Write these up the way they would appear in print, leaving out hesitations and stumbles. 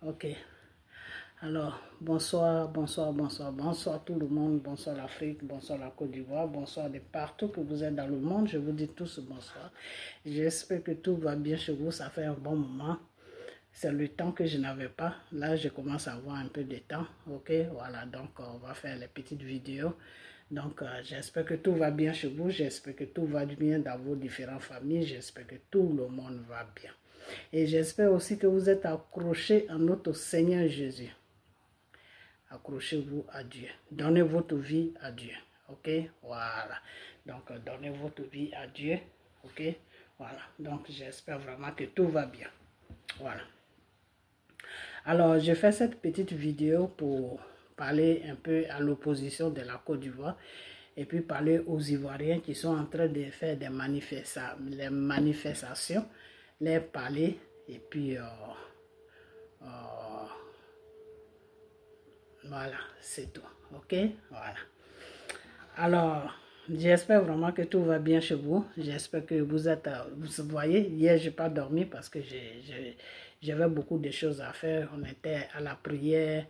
Ok. Alors, bonsoir, bonsoir, bonsoir, bonsoir tout le monde, bonsoir l'Afrique, bonsoir la Côte d'Ivoire, bonsoir de partout que vous êtes dans le monde. Je vous dis tous bonsoir. J'espère que tout va bien chez vous, ça fait un bon moment. C'est le temps que je n'avais pas. Là, je commence à avoir un peu de temps. Ok, voilà, donc on va faire les petites vidéos. Donc, j'espère que tout va bien chez vous. J'espère que tout va bien dans vos différentes familles. J'espère que tout le monde va bien. Et j'espère aussi que vous êtes accrochés à notre Seigneur Jésus. Accrochez-vous à Dieu. Donnez votre vie à Dieu. Ok, voilà. Donc, donnez votre vie à Dieu. Ok, voilà. Donc, j'espère vraiment que tout va bien. Voilà. Alors, je fais cette petite vidéo pour parler un peu à l'opposition de la Côte d'Ivoire et puis parler aux Ivoiriens qui sont en train de faire des manifestations, les parler et puis voilà, c'est tout. Ok, voilà. Alors, j'espère vraiment que tout va bien chez vous. J'espère que vous êtes, vous voyez, hier je n'ai pas dormi parce que j'avais beaucoup de choses à faire. On était à la prière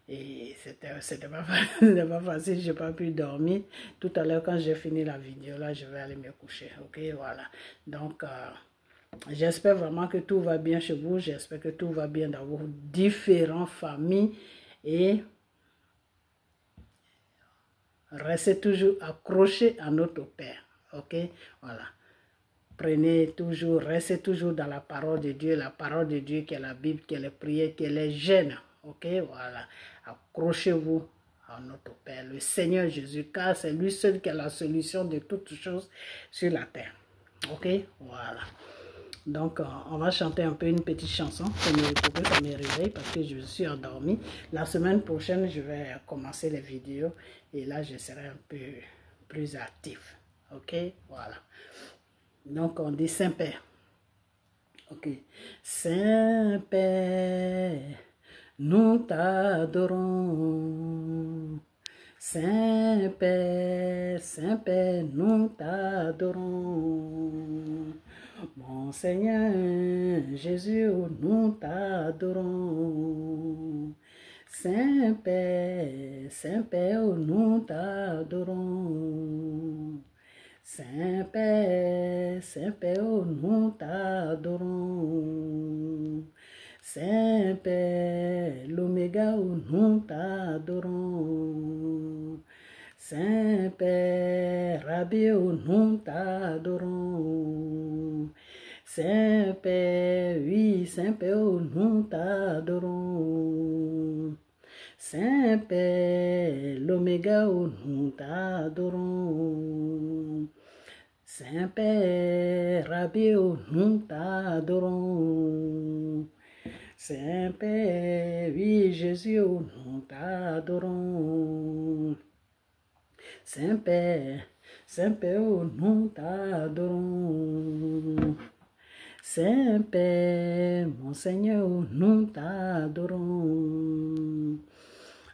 et c'était pas facile, je n'ai pas pu dormir. Tout à l'heure quand j'ai fini la vidéo là, je vais aller me coucher. Ok, voilà. Donc, j'espère vraiment que tout va bien chez vous. J'espère que tout va bien dans vos différentes familles et restez toujours accrochés à notre Père. Ok, voilà. Prenez toujours, restez toujours dans la parole de Dieu qui est la Bible, qui est les prières, qui est les jeûnes. Ok, voilà. Accrochez-vous à notre Père, le Seigneur Jésus, car c'est lui seul qui a la solution de toutes choses sur la terre. Ok, voilà. Donc, on va chanter un peu une petite chanson pour que ça me réveille parce que je suis endormie. La semaine prochaine, je vais commencer les vidéos et là, je serai un peu plus actif. Ok, voilà. Donc, on dit Saint-Père. Ok. Saint-Père, nous t'adorons. Saint-Père, Saint-Père, nous t'adorons. Mon Seigneur Jésus, nous t'adorons. Saint-Père, Saint-Père, nous t'adorons. Saint-Père, Saint-Père, nous t'adorons. Saint-Père, l'Oméga, nous t'adorons. Saint-Père, Rabbi, nous t'adorons. Saint-Père, oui, Saint-Père, nous t'adorons. Saint-Père, l'Oméga, nous t'adorons. Saint-Père, Rabbi, nous t'adorons. Saint-Père, oui, Jésus, nous t'adorons. Saint-Père, Saint-Père, nous t'adorons. Saint-Père, mon Seigneur, nous t'adorons.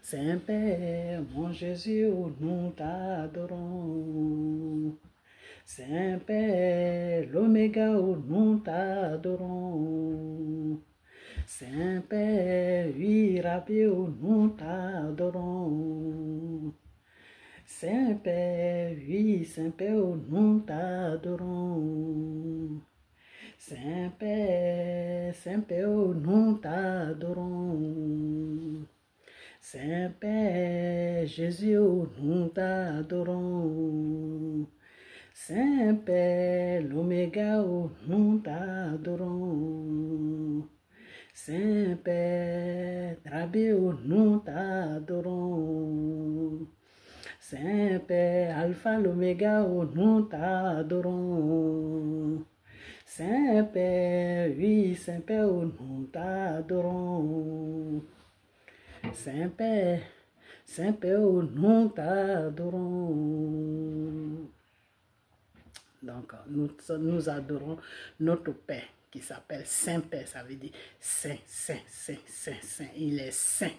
Saint-Père, mon Jésus, nous t'adorons. Saint-Père, l'Oméga, nous t'adorons. Saint-Père, oui, Rabbi, nous t'adorons. Saint-Père, oui, Saint-Père, nous t'adorons. Saint-Père, Saint-Père, nous t'adorons. Saint-Père, Jésus, nous t'adorons. Saint-Père, l'Oméga, nous t'adorons. Saint-Père, Rabbi, nous t'adorons. Saint-Père, Alpha, l'Oméga, nous t'adorons. Saint-Père, oui, Saint-Père, nous t'adorons. Saint-Père, Saint-Père, nous t'adorons. Donc, nous adorons notre Père qui s'appelle Saint-Père. Ça veut dire Saint, Saint, Saint, Saint, Saint. Il est saint.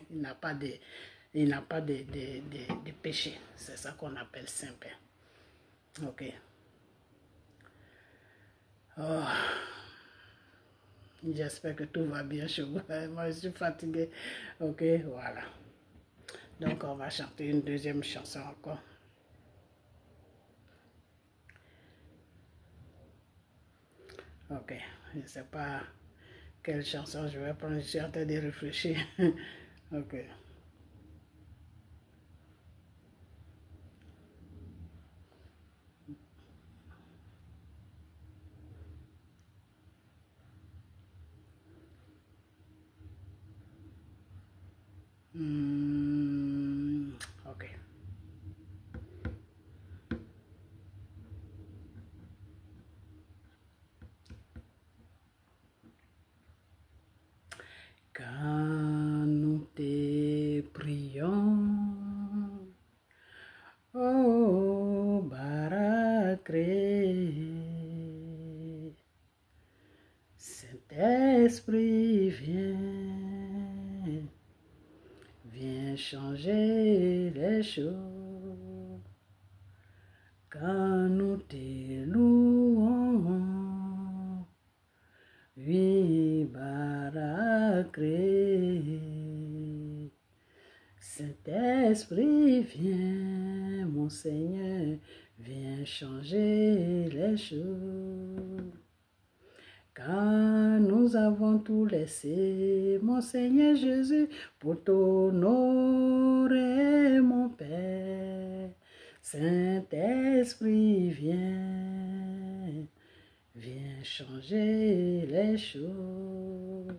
Il n'a pas de péché. C'est ça qu'on appelle Saint-Père. Ok. Oh. J'espère que tout va bien chez vous. Moi, je suis fatiguée. Ok, voilà. Donc, on va chanter une deuxième chanson encore. Ok, je ne sais pas quelle chanson je vais prendre. Je suis en train de réfléchir. Ok. Ok. Quand nous te prions, oh Barakré, Saint-Esprit viens changer les choses. Quand nous te louons, oui, Barakré. Saint-Esprit, viens, mon Seigneur, viens changer les choses. Car nous avons tout laissé, mon Seigneur Jésus, pour t'honorer, mon Père. Saint-Esprit, viens changer les choses.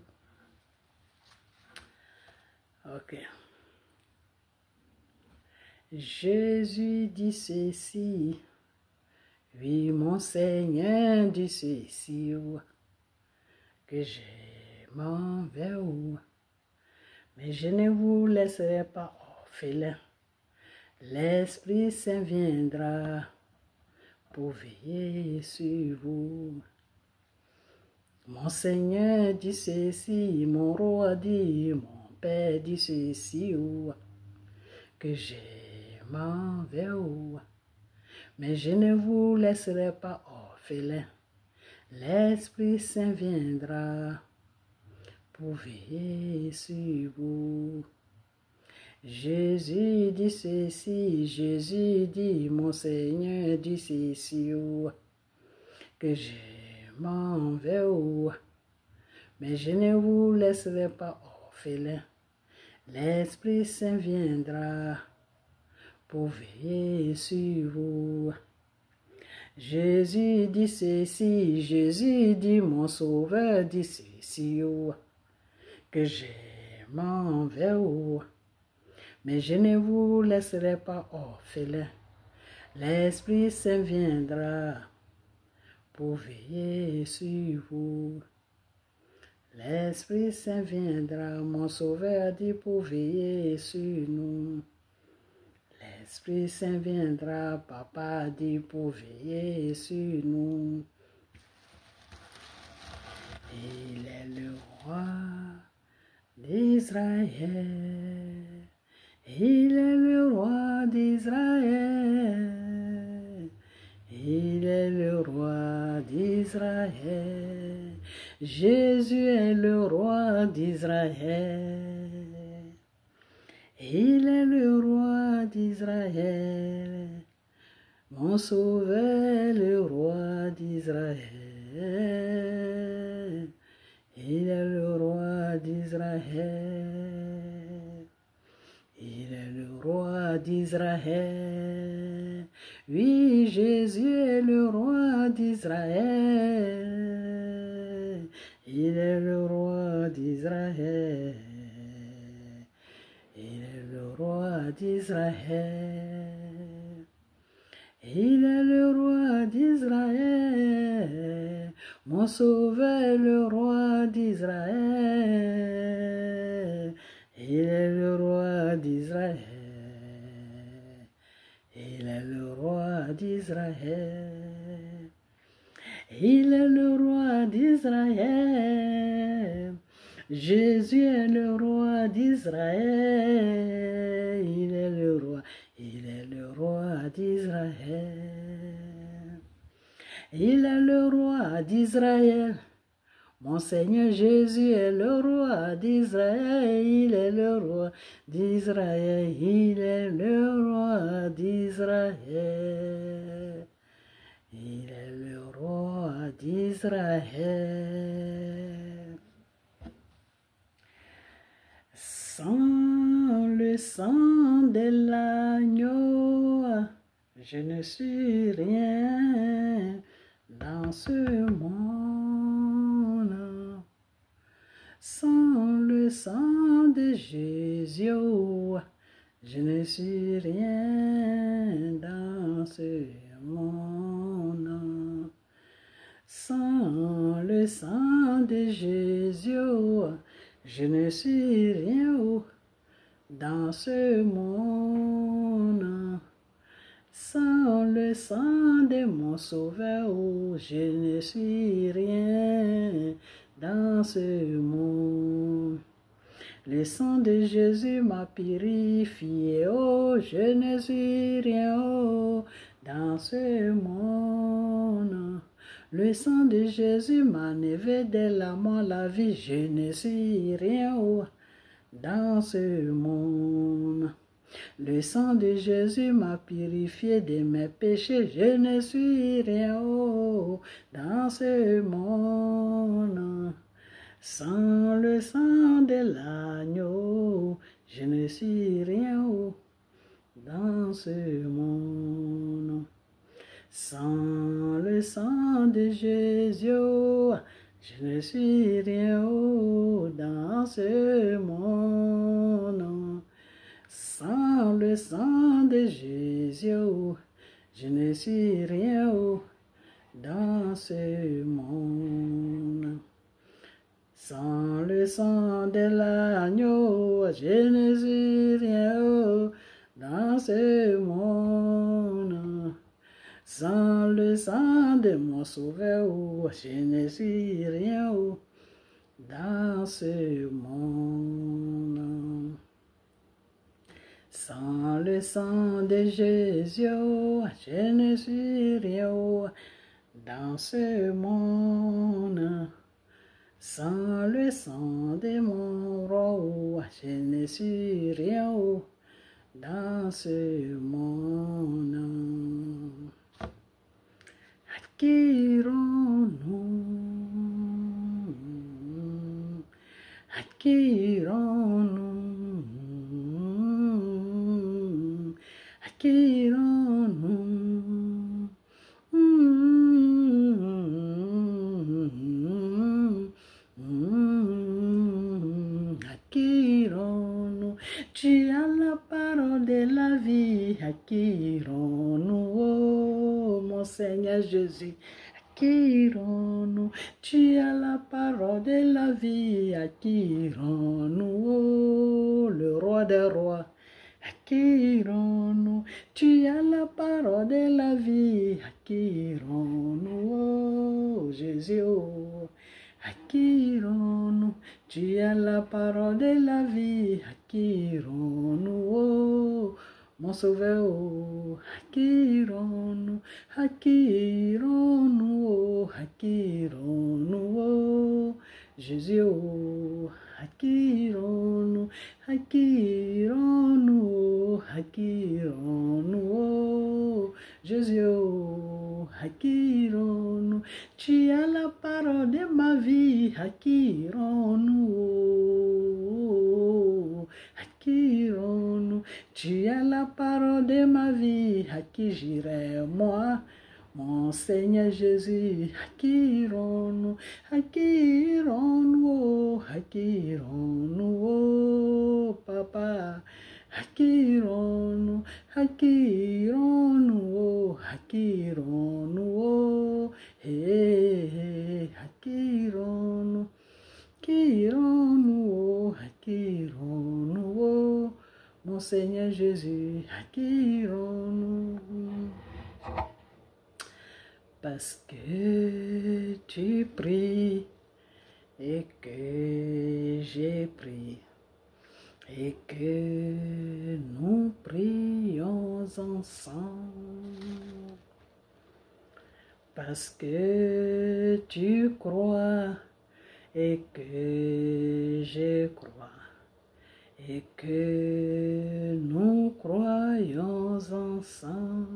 Ok. Jésus dit ceci, oui, mon Seigneur dit ceci, que je m'en vais, mais je ne vous laisserai pas orphelins. L'Esprit Saint viendra pour veiller sur vous. Mon Seigneur dit ceci, mon roi dit, mon Père dit ceci, que je m'en vais, mais je ne vous laisserai pas orphelins. L'Esprit Saint viendra pour veiller sur vous. Jésus dit ceci, Jésus dit, mon Seigneur dit ceci, que je m'en vais, mais je ne vous laisserai pas orphelins. L'Esprit Saint viendra pour veiller sur vous. Jésus dit ceci, Jésus dit, mon Sauveur dit ceci, que je m'en vais, mais je ne vous laisserai pas orphelins. L'Esprit Saint viendra pour veiller sur vous. L'Esprit Saint viendra, mon Sauveur dit, pour veiller sur nous. L'Esprit Saint viendra, Papa dit, pour veiller sur nous. Il est le roi d'Israël. Il est le roi d'Israël. Il est le roi d'Israël. Jésus est le roi d'Israël. Il est le roi d'Israël. Mon Sauveur, le roi d'Israël. Il est le roi d'Israël. Il est le roi d'Israël. Oui, Jésus est le roi d'Israël. Il est le roi d'Israël. Il est le roi d'Israël. Il est le roi d'Israël. Mon Sauveur, le roi d'Israël. Il est le roi d'Israël. Il est le roi d'Israël. Il est le roi d'Israël. Jésus est le roi d'Israël. Il est le roi. Il est le roi d'Israël. Il est le roi d'Israël. Mon Seigneur Jésus est le roi d'Israël, il est le roi d'Israël, il est le roi d'Israël. Il est le roi d'Israël. Sans le sang de l'agneau, je ne suis rien dans ce monde. Sans le sang de Jésus, je ne suis rien dans ce monde. Sans le sang de Jésus, je ne suis rien dans ce monde. Sans le sang de mon sauveur, je ne suis rien dans ce monde. Le sang de Jésus m'a purifié, oh, je ne suis rien dans ce monde. Le sang de Jésus m'a enlevé de la mort la vie, je ne suis rien dans ce monde. Le sang de Jésus m'a purifié de mes péchés, je ne suis rien dans ce monde. Sans le sang de l'agneau, je ne suis rien dans ce monde. Sans le sang de Jésus, je ne suis rien dans ce monde. Sans le sang de Jésus, je ne suis rien dans ce monde. Sans le sang de l'agneau, je ne suis rien dans ce monde. Sans le sang de mon sauveur, je ne suis rien dans ce monde. Sans le sang de Jésus, je ne suis rien dans ce monde. Sans le sang de mon roi, je ne suis rien dans ce monde. À qui irons-nous? À qui irons-nous? À qui irons-nous? À qui irons-nous? Tu as la parole de la vie. À qui irons-nous? Oh, mon Seigneur Jésus. À qui irons-nous? Tu as la parole de la vie. À qui irons-nous? Oh, le roi des rois. À qui irons-nous? Tu as la parole de la vie. À qui irons-nous? Oh, Jésus. Oh. À qui irons-nous? Tu as la parole de la vie. À qui irons-nous? Oh, mon sauveur. Oh. À qui irons-nous? À qui irons-nous? Oh. À qui irons-nous? Oh, Jésus. Oh. À qui irons-nous? À qui irons-nous? À qui irons-nous? Oh, Jésus. Oh. À qui irons-nous? Tu as la parole de ma vie. À qui irons-nous? À qui irons-nous? Tu as la parole de ma vie. À qui j'irai moi? Mon Seigneur Jésus, à qui irons-nous? À qui irons-nous? À qui irons-nous? Oh, Papa, à qui irons-nous? À qui irons-nous? Oh, à qui irons-nous? Oh, à qui irons-nous? Qui irons-nous? Oh, à qui irons-nous? Oh, mon Seigneur Jésus, à qui irons-nous? Parce que tu pries et que j'ai prié et que nous prions ensemble. Parce que tu crois et que je crois et que nous croyons ensemble.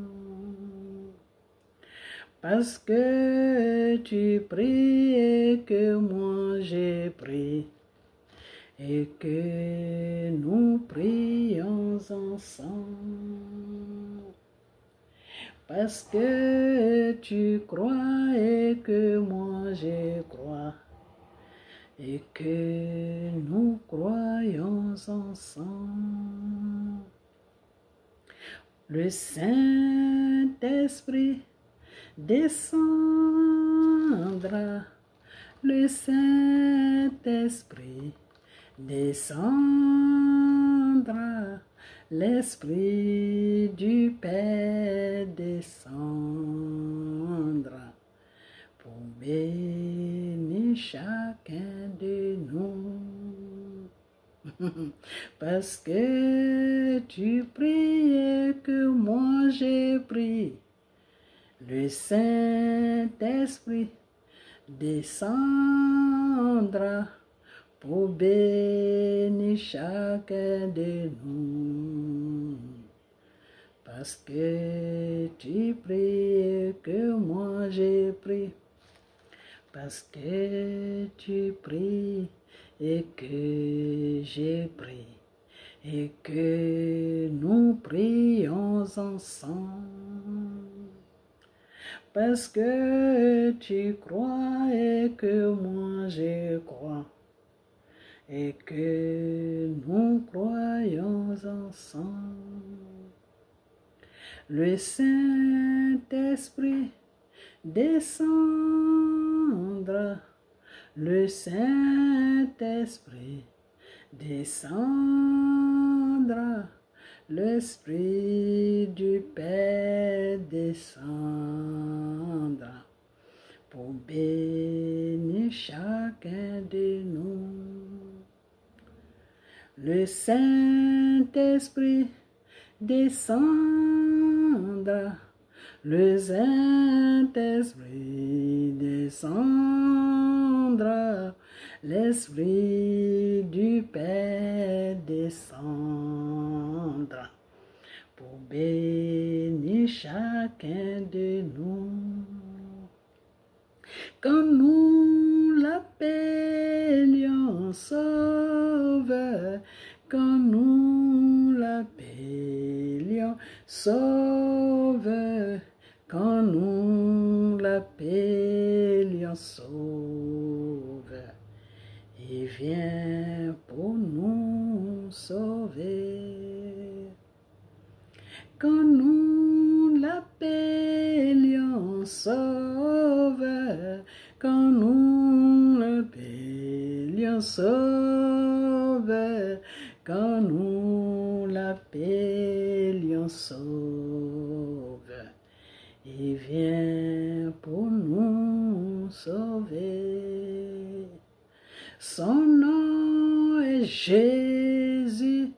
Parce que tu pries et que moi j'ai prié et que nous prions ensemble. Parce que tu crois et que moi je crois et que nous croyons ensemble. Le Saint-Esprit descendra, le Saint-Esprit descendra, l'Esprit du Père descendra pour bénir chacun de nous. Parce que tu pries et que moi j'ai prié, le Saint-Esprit descendra pour bénir chacun de nous. Parce que tu pries et que moi j'ai prié. Parce que tu pries et que j'ai prié et que nous prions ensemble. Parce que tu crois et que moi je crois et que nous croyons ensemble. Le Saint-Esprit descendra, le Saint-Esprit descendra, l'Esprit du Père descendra pour bénir chacun de nous. Le Saint-Esprit descendra, le Saint-Esprit descendra, l'Esprit du Père descendra pour bénir chacun de nous. Quand nous l'appelions Sauveur, quand nous l'appelions Sauveur, quand nous l'appelions Sauveur, il vient pour nous sauver. Quand nous l'appelions Sauveur, quand nous l'appelions Sauveur, quand nous l'appelions Sauveur, il vient pour nous sauver. Son nom est Jésus-Christ.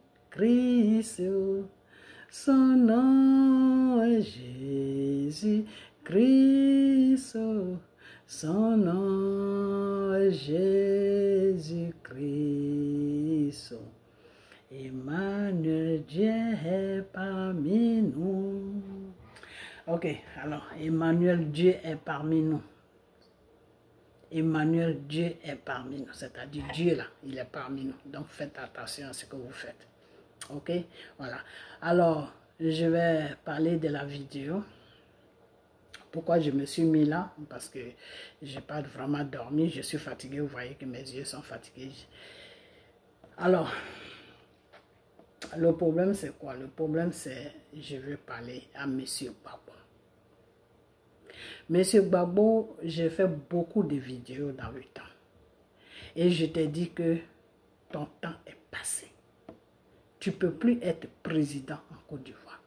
Son nom est Jésus-Christ. Son nom est Jésus-Christ. Emmanuel, Dieu est parmi nous. Ok, alors, Emmanuel, Dieu est parmi nous. Emmanuel, Dieu est parmi nous. C'est-à-dire Dieu là, il est parmi nous. Donc faites attention à ce que vous faites. Ok, voilà. Alors, je vais parler de la vidéo. Pourquoi je me suis mis là? Parce que je n'ai pas vraiment dormi. Je suis fatigué. Vous voyez que mes yeux sont fatigués. Alors, le problème c'est quoi? Le problème c'est, je vais parler à Monsieur Gbagbo. Monsieur Gbagbo, j'ai fait beaucoup de vidéos dans le temps. Et je t'ai dit que ton temps est passé. Tu ne peux plus être président en Côte d'Ivoire.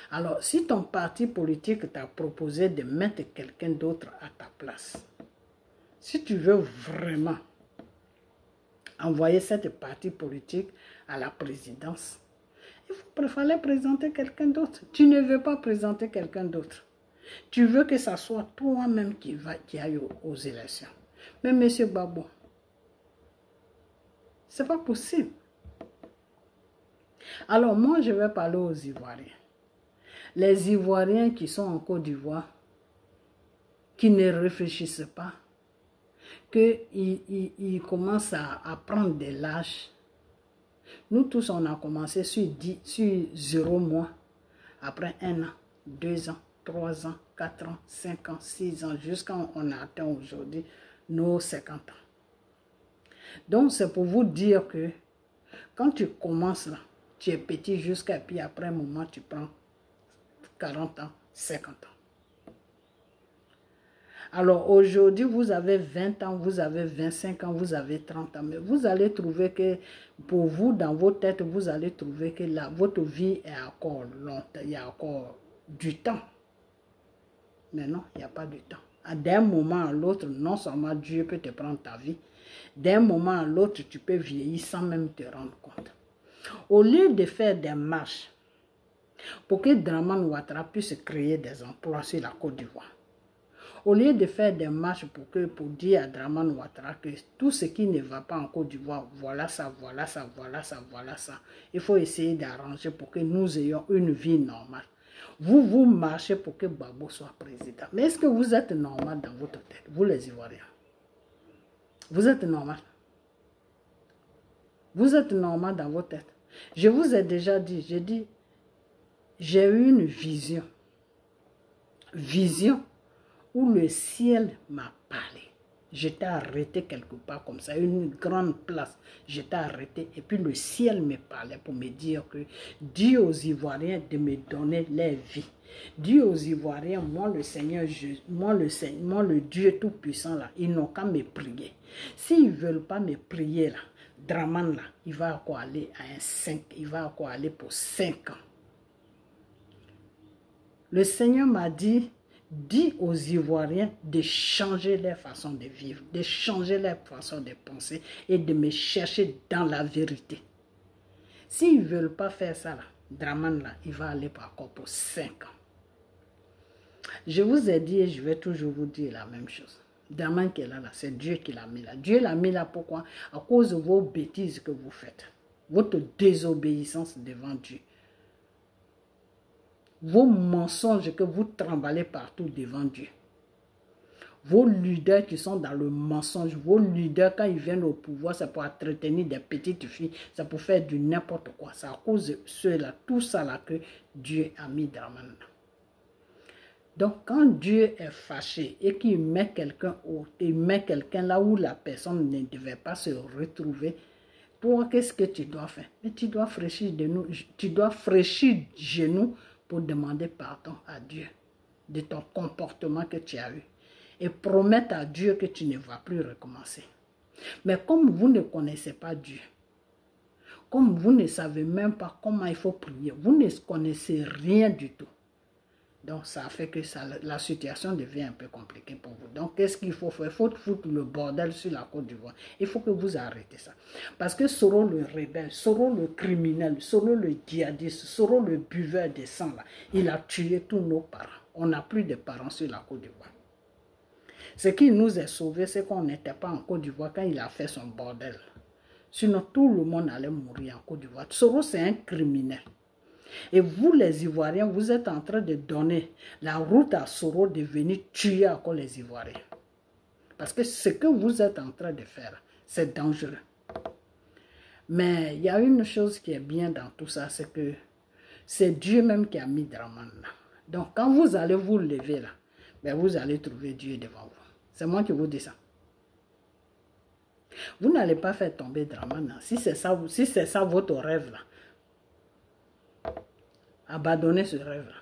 Alors, si ton parti politique t'a proposé de mettre quelqu'un d'autre à ta place, si tu veux vraiment envoyer cette parti politique à la présidence, il fallait présenter quelqu'un d'autre. Tu ne veux pas présenter quelqu'un d'autre. Tu veux que ce soit toi-même qui aille aux élections. Mais monsieur Babo, c'est pas possible. Alors moi, je vais parler aux Ivoiriens. Les Ivoiriens qui sont en Côte d'Ivoire, qui ne réfléchissent pas, qu'ils commencent à prendre des lâches. Nous tous, on a commencé sur 0 mois, après 1 an, 2 ans, 3 ans, 4 ans, 5 ans, 6 ans, jusqu'à on a atteint aujourd'hui nos 50 ans. Donc, c'est pour vous dire que quand tu commences là, tu es petit jusqu'à puis après un moment, tu prends 40 ans, 50 ans. Alors aujourd'hui, vous avez 20 ans, vous avez 25 ans, vous avez 30 ans. Mais vous allez trouver que pour vous, dans vos têtes, vous allez trouver que votre vie est encore longtemps. Il y a encore du temps. Mais non, il n'y a pas de temps. D'un moment à l'autre, non seulement Dieu peut te prendre ta vie, d'un moment à l'autre, tu peux vieillir sans même te rendre compte. Au lieu de faire des marches pour que Dramane Ouattara puisse créer des emplois sur la Côte d'Ivoire, au lieu de faire des marches pour dire à Dramane Ouattara que tout ce qui ne va pas en Côte d'Ivoire, voilà ça, voilà ça, voilà ça, voilà ça. Il faut essayer d'arranger pour que nous ayons une vie normale. Vous marchez pour que Babo soit président. Mais est-ce que vous êtes normal dans votre tête, vous les Ivoiriens? Vous êtes normal? Vous êtes normal dans votre tête? Je vous ai déjà dit, j'ai eu une vision. Vision où le ciel m'a parlé. J'étais arrêté quelque part comme ça, une grande place. J'étais arrêté et puis le ciel me parlait pour me dire que dis aux Ivoiriens de me donner leur vie. Dis aux Ivoiriens, moi le Seigneur, moi le Dieu tout-puissant là, ils n'ont qu'à me prier. S'ils ne veulent pas me prier là, Dramane là, il va encore aller à un 5, il va encore aller pour 5 ans. Le Seigneur m'a dit, dis aux Ivoiriens de changer leur façon de vivre, de changer leur façon de penser et de me chercher dans la vérité. S'ils ne veulent pas faire ça, là, Dramane, là, il va aller encore pour 5 ans. Je vous ai dit et je vais toujours vous dire la même chose. Dramane qui est là, c'est Dieu qui l'a mis là. Dieu l'a mis là pourquoi? À cause de vos bêtises que vous faites. Votre désobéissance devant Dieu. Vos mensonges que vous tremballez partout devant Dieu. Vos leaders qui sont dans le mensonge, vos leaders quand ils viennent au pouvoir, c'est pour entretenir des petites filles, c'est pour faire du n'importe quoi. C'est à cause de ceux-là, tout ça là que Dieu a mis Dramane. Donc quand Dieu est fâché et qu'il met quelqu'un il met quelqu'un là où la personne ne devait pas se retrouver, toi qu'est-ce que tu dois faire? Mais tu dois fraîchir genoux pour demander pardon à Dieu de ton comportement que tu as eu et promettre à Dieu que tu ne vas plus recommencer. Mais comme vous ne connaissez pas Dieu, comme vous ne savez même pas comment il faut prier, vous ne connaissez rien du tout. Donc ça fait que la situation devient un peu compliquée pour vous. Donc qu'est-ce qu'il faut faire? Il faut foutre le bordel sur la Côte d'Ivoire. Il faut que vous arrêtez ça. Parce que Soro le rebelle, Soro le criminel, Soro le djihadiste, Soro le buveur de sang, là, il a tué tous nos parents. On n'a plus de parents sur la Côte d'Ivoire. Ce qui nous a sauvés, c'est qu'on n'était pas en Côte d'Ivoire quand il a fait son bordel. Sinon tout le monde allait mourir en Côte d'Ivoire. Soro c'est un criminel. Et vous les Ivoiriens, vous êtes en train de donner la route à Soro de venir tuer encore les Ivoiriens. Parce que ce que vous êtes en train de faire, c'est dangereux. Mais il y a une chose qui est bien dans tout ça, c'est que c'est Dieu même qui a mis Dramane là. Donc quand vous allez vous lever là, ben vous allez trouver Dieu devant vous. C'est moi qui vous dis ça. Vous n'allez pas faire tomber Dramane là. Si c'est ça votre rêve là, abandonnez ce rêve-là.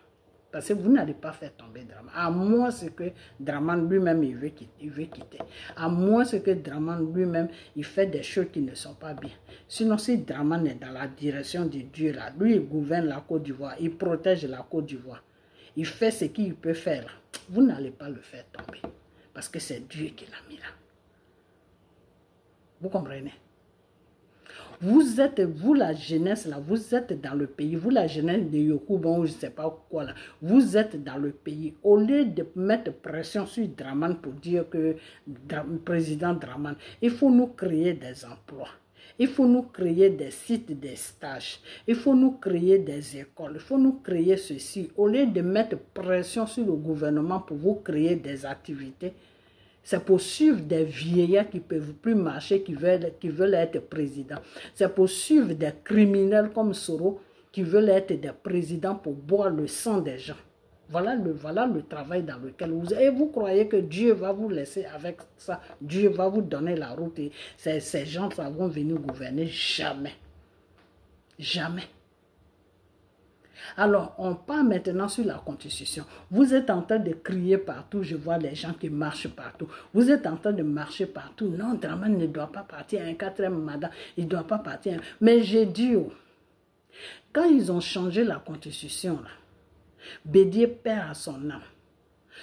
Parce que vous n'allez pas faire tomber Dramane. À moins que Dramane lui-même il veut quitter. À moins que Dramane lui-même il fait des choses qui ne sont pas bien. Sinon si Dramane est dans la direction de Dieu là, lui il gouverne la Côte d'Ivoire, il protège la Côte d'Ivoire. Il fait ce qu'il peut faire là. Vous n'allez pas le faire tomber. Parce que c'est Dieu qui l'a mis là. Vous comprenez? Vous êtes, vous la jeunesse là, vous êtes dans le pays, vous la jeunesse de Yokouban ou je ne sais pas quoi là, vous êtes dans le pays. Au lieu de mettre pression sur Dramane pour dire que président Dramane, il faut nous créer des emplois. Il faut nous créer des sites, des stages. Il faut nous créer des écoles. Il faut nous créer ceci. Au lieu de mettre pression sur le gouvernement pour vous créer des activités, c'est pour suivre des vieillards qui ne peuvent plus marcher, qui veulent être présidents. C'est pour suivre des criminels comme Soro qui veulent être des présidents pour boire le sang des gens. Voilà le travail dans lequel vous êtes. Et vous croyez que Dieu va vous laisser avec ça. Dieu va vous donner la route et ces gens vont venir gouverner. Jamais. Jamais. Alors, on part maintenant sur la Constitution. Vous êtes en train de crier partout. Je vois les gens qui marchent partout. Vous êtes en train de marcher partout. Non, Dramane ne doit pas partir à un 4e mandat. Il ne doit pas partir. Mais j'ai dit, quand ils ont changé la Constitution, là, Bédié perd à son âme.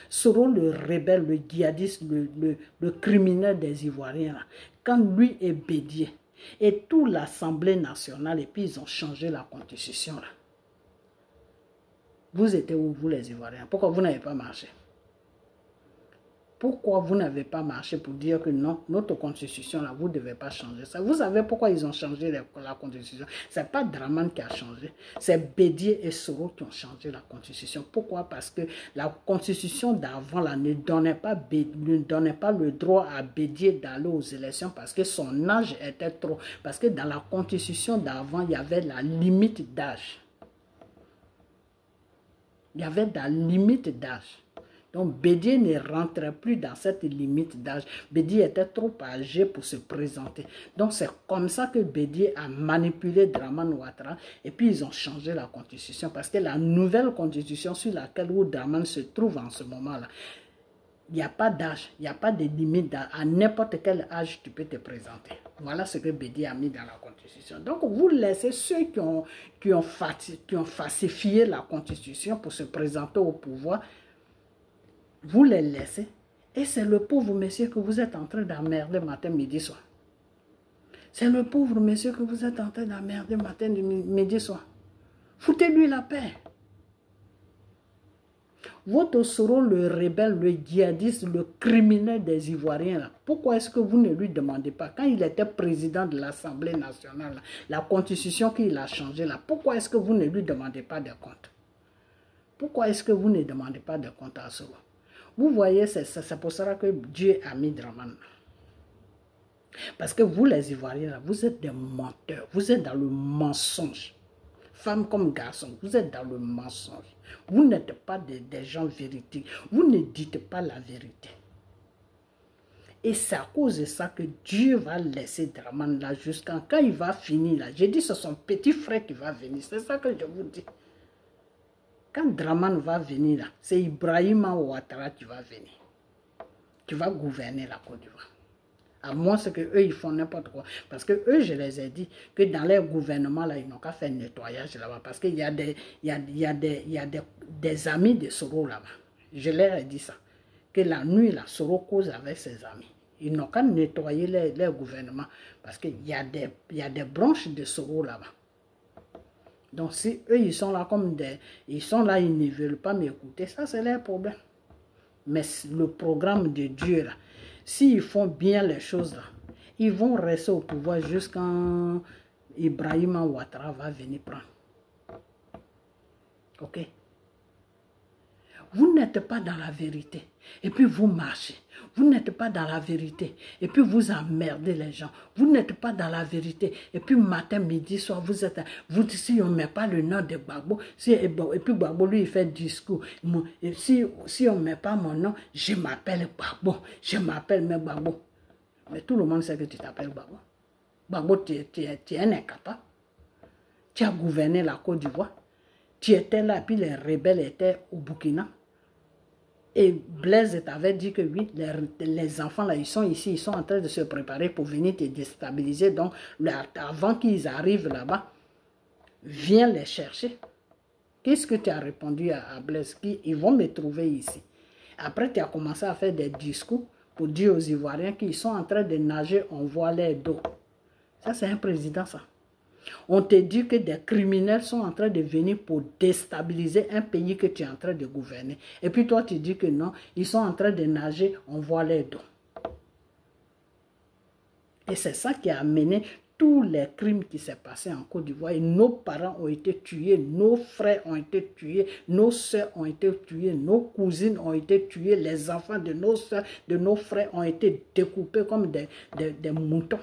Soro le rebelle, le djihadiste, le criminel des Ivoiriens, là, quand lui est Bédié, et toute l'Assemblée nationale, et puis ils ont changé la Constitution, là. Vous étiez où, vous les Ivoiriens? Pourquoi vous n'avez pas marché? Pourquoi vous n'avez pas marché pour dire que non, notre constitution, là, vous ne devez pas changer ça? Vous savez pourquoi ils ont changé la constitution? Ce n'est pas Dramane qui a changé. C'est Bédié et Soro qui ont changé la constitution. Pourquoi? Parce que la constitution d'avant ne donnait pas le droit à Bédié d'aller aux élections parce que son âge était trop. Parce que dans la constitution d'avant, il y avait la limite d'âge. Il y avait la limite d'âge. Donc, Bédié ne rentrait plus dans cette limite d'âge. Bédié était trop âgé pour se présenter. Donc, c'est comme ça que Bédié a manipulé Dramane Ouattara. Et puis, ils ont changé la constitution. Parce que la nouvelle constitution sur laquelle Dramane se trouve en ce moment-là, il n'y a pas d'âge, il n'y a pas de limite d'âge. À n'importe quel âge, tu peux te présenter. Voilà ce que Bédié a mis dans la Constitution. Donc, vous laissez ceux qui ont falsifié la Constitution pour se présenter au pouvoir, vous les laissez. Et c'est le pauvre monsieur que vous êtes en train d'emmerder matin, midi, soir. C'est le pauvre monsieur que vous êtes en train d'emmerder matin, midi, soir. Foutez-lui la paix. Votre Soro, le rebelle, le djihadiste, le criminel des Ivoiriens, là, pourquoi est-ce que vous ne lui demandez pas, quand il était président de l'Assemblée nationale, là, la constitution qu'il a changée, là, pourquoi est-ce que vous ne lui demandez pas de compte? Pourquoi est-ce que vous ne demandez pas de compte à Soro? Vous voyez, c'est pour ça que Dieu a mis Dramane. Parce que vous, les Ivoiriens, là, vous êtes des menteurs, vous êtes dans le mensonge. Femmes comme garçons, vous êtes dans le mensonge. Vous n'êtes pas des gens véridiques. Vous ne dites pas la vérité. Et c'est à cause de ça que Dieu va laisser Dramane là jusqu'à quand il va finir là. J'ai dit c'est son petit frère qui va venir. C'est ça que je vous dis. Quand Dramane va venir là, c'est Ibrahima Ouattara qui va venir. Qui va gouverner la Côte d'Ivoire. À moins qu'eux, ils font n'importe quoi. Parce que eux, je les ai dit que dans leur gouvernement, là, ils n'ont qu'à faire nettoyage là-bas. Parce qu'il y a des amis de Soro là-bas. Je leur ai dit ça. Que la nuit, là, Soro cause avec ses amis. Ils n'ont qu'à nettoyer leur gouvernement. Parce qu'il y a des branches de Soro là-bas. Donc, si eux, ils sont là comme ils sont là, ils ne veulent pas m'écouter, ça, c'est leur problème. Mais le programme de Dieu, là, s'ils font bien les choses là, ils vont rester au pouvoir jusqu'à Ibrahima Ouattara va venir prendre. Ok? Vous n'êtes pas dans la vérité. Et puis vous marchez. Vous n'êtes pas dans la vérité. Et puis vous emmerdez les gens. Vous n'êtes pas dans la vérité. Et puis matin, midi, soir, si on ne met pas le nom de Gbagbo, et puis Gbagbo, lui, il fait discours. Si on ne met pas mon nom, je m'appelle Gbagbo. Je m'appelle Gbagbo. Mais tout le monde sait que tu t'appelles Gbagbo. Gbagbo, tu es un incapable. Tu as gouverné la Côte d'Ivoire. Tu étais là, puis les rebelles étaient au Burkina. Et Blaise t'avait dit que oui, les enfants là, ils sont ici, ils sont en train de se préparer pour venir te déstabiliser. Donc, avant qu'ils arrivent là-bas, viens les chercher. Qu'est-ce que tu as répondu à Blaise? Ils vont me trouver ici. Après, tu as commencé à faire des discours pour dire aux Ivoiriens qu'ils sont en train de nager, on voit l'air d'eau. Ça, c'est un président, ça. On te dit que des criminels sont en train de venir pour déstabiliser un pays que tu es en train de gouverner. Et puis toi, tu dis que non, ils sont en train de nager, on voit les dos. Et c'est ça qui a amené tous les crimes qui s'est passé en Côte d'Ivoire. Et nos parents ont été tués, nos frères ont été tués, nos soeurs ont été tuées, nos cousines ont été tuées, les enfants de nos soeurs, de nos frères ont été découpés comme des moutons.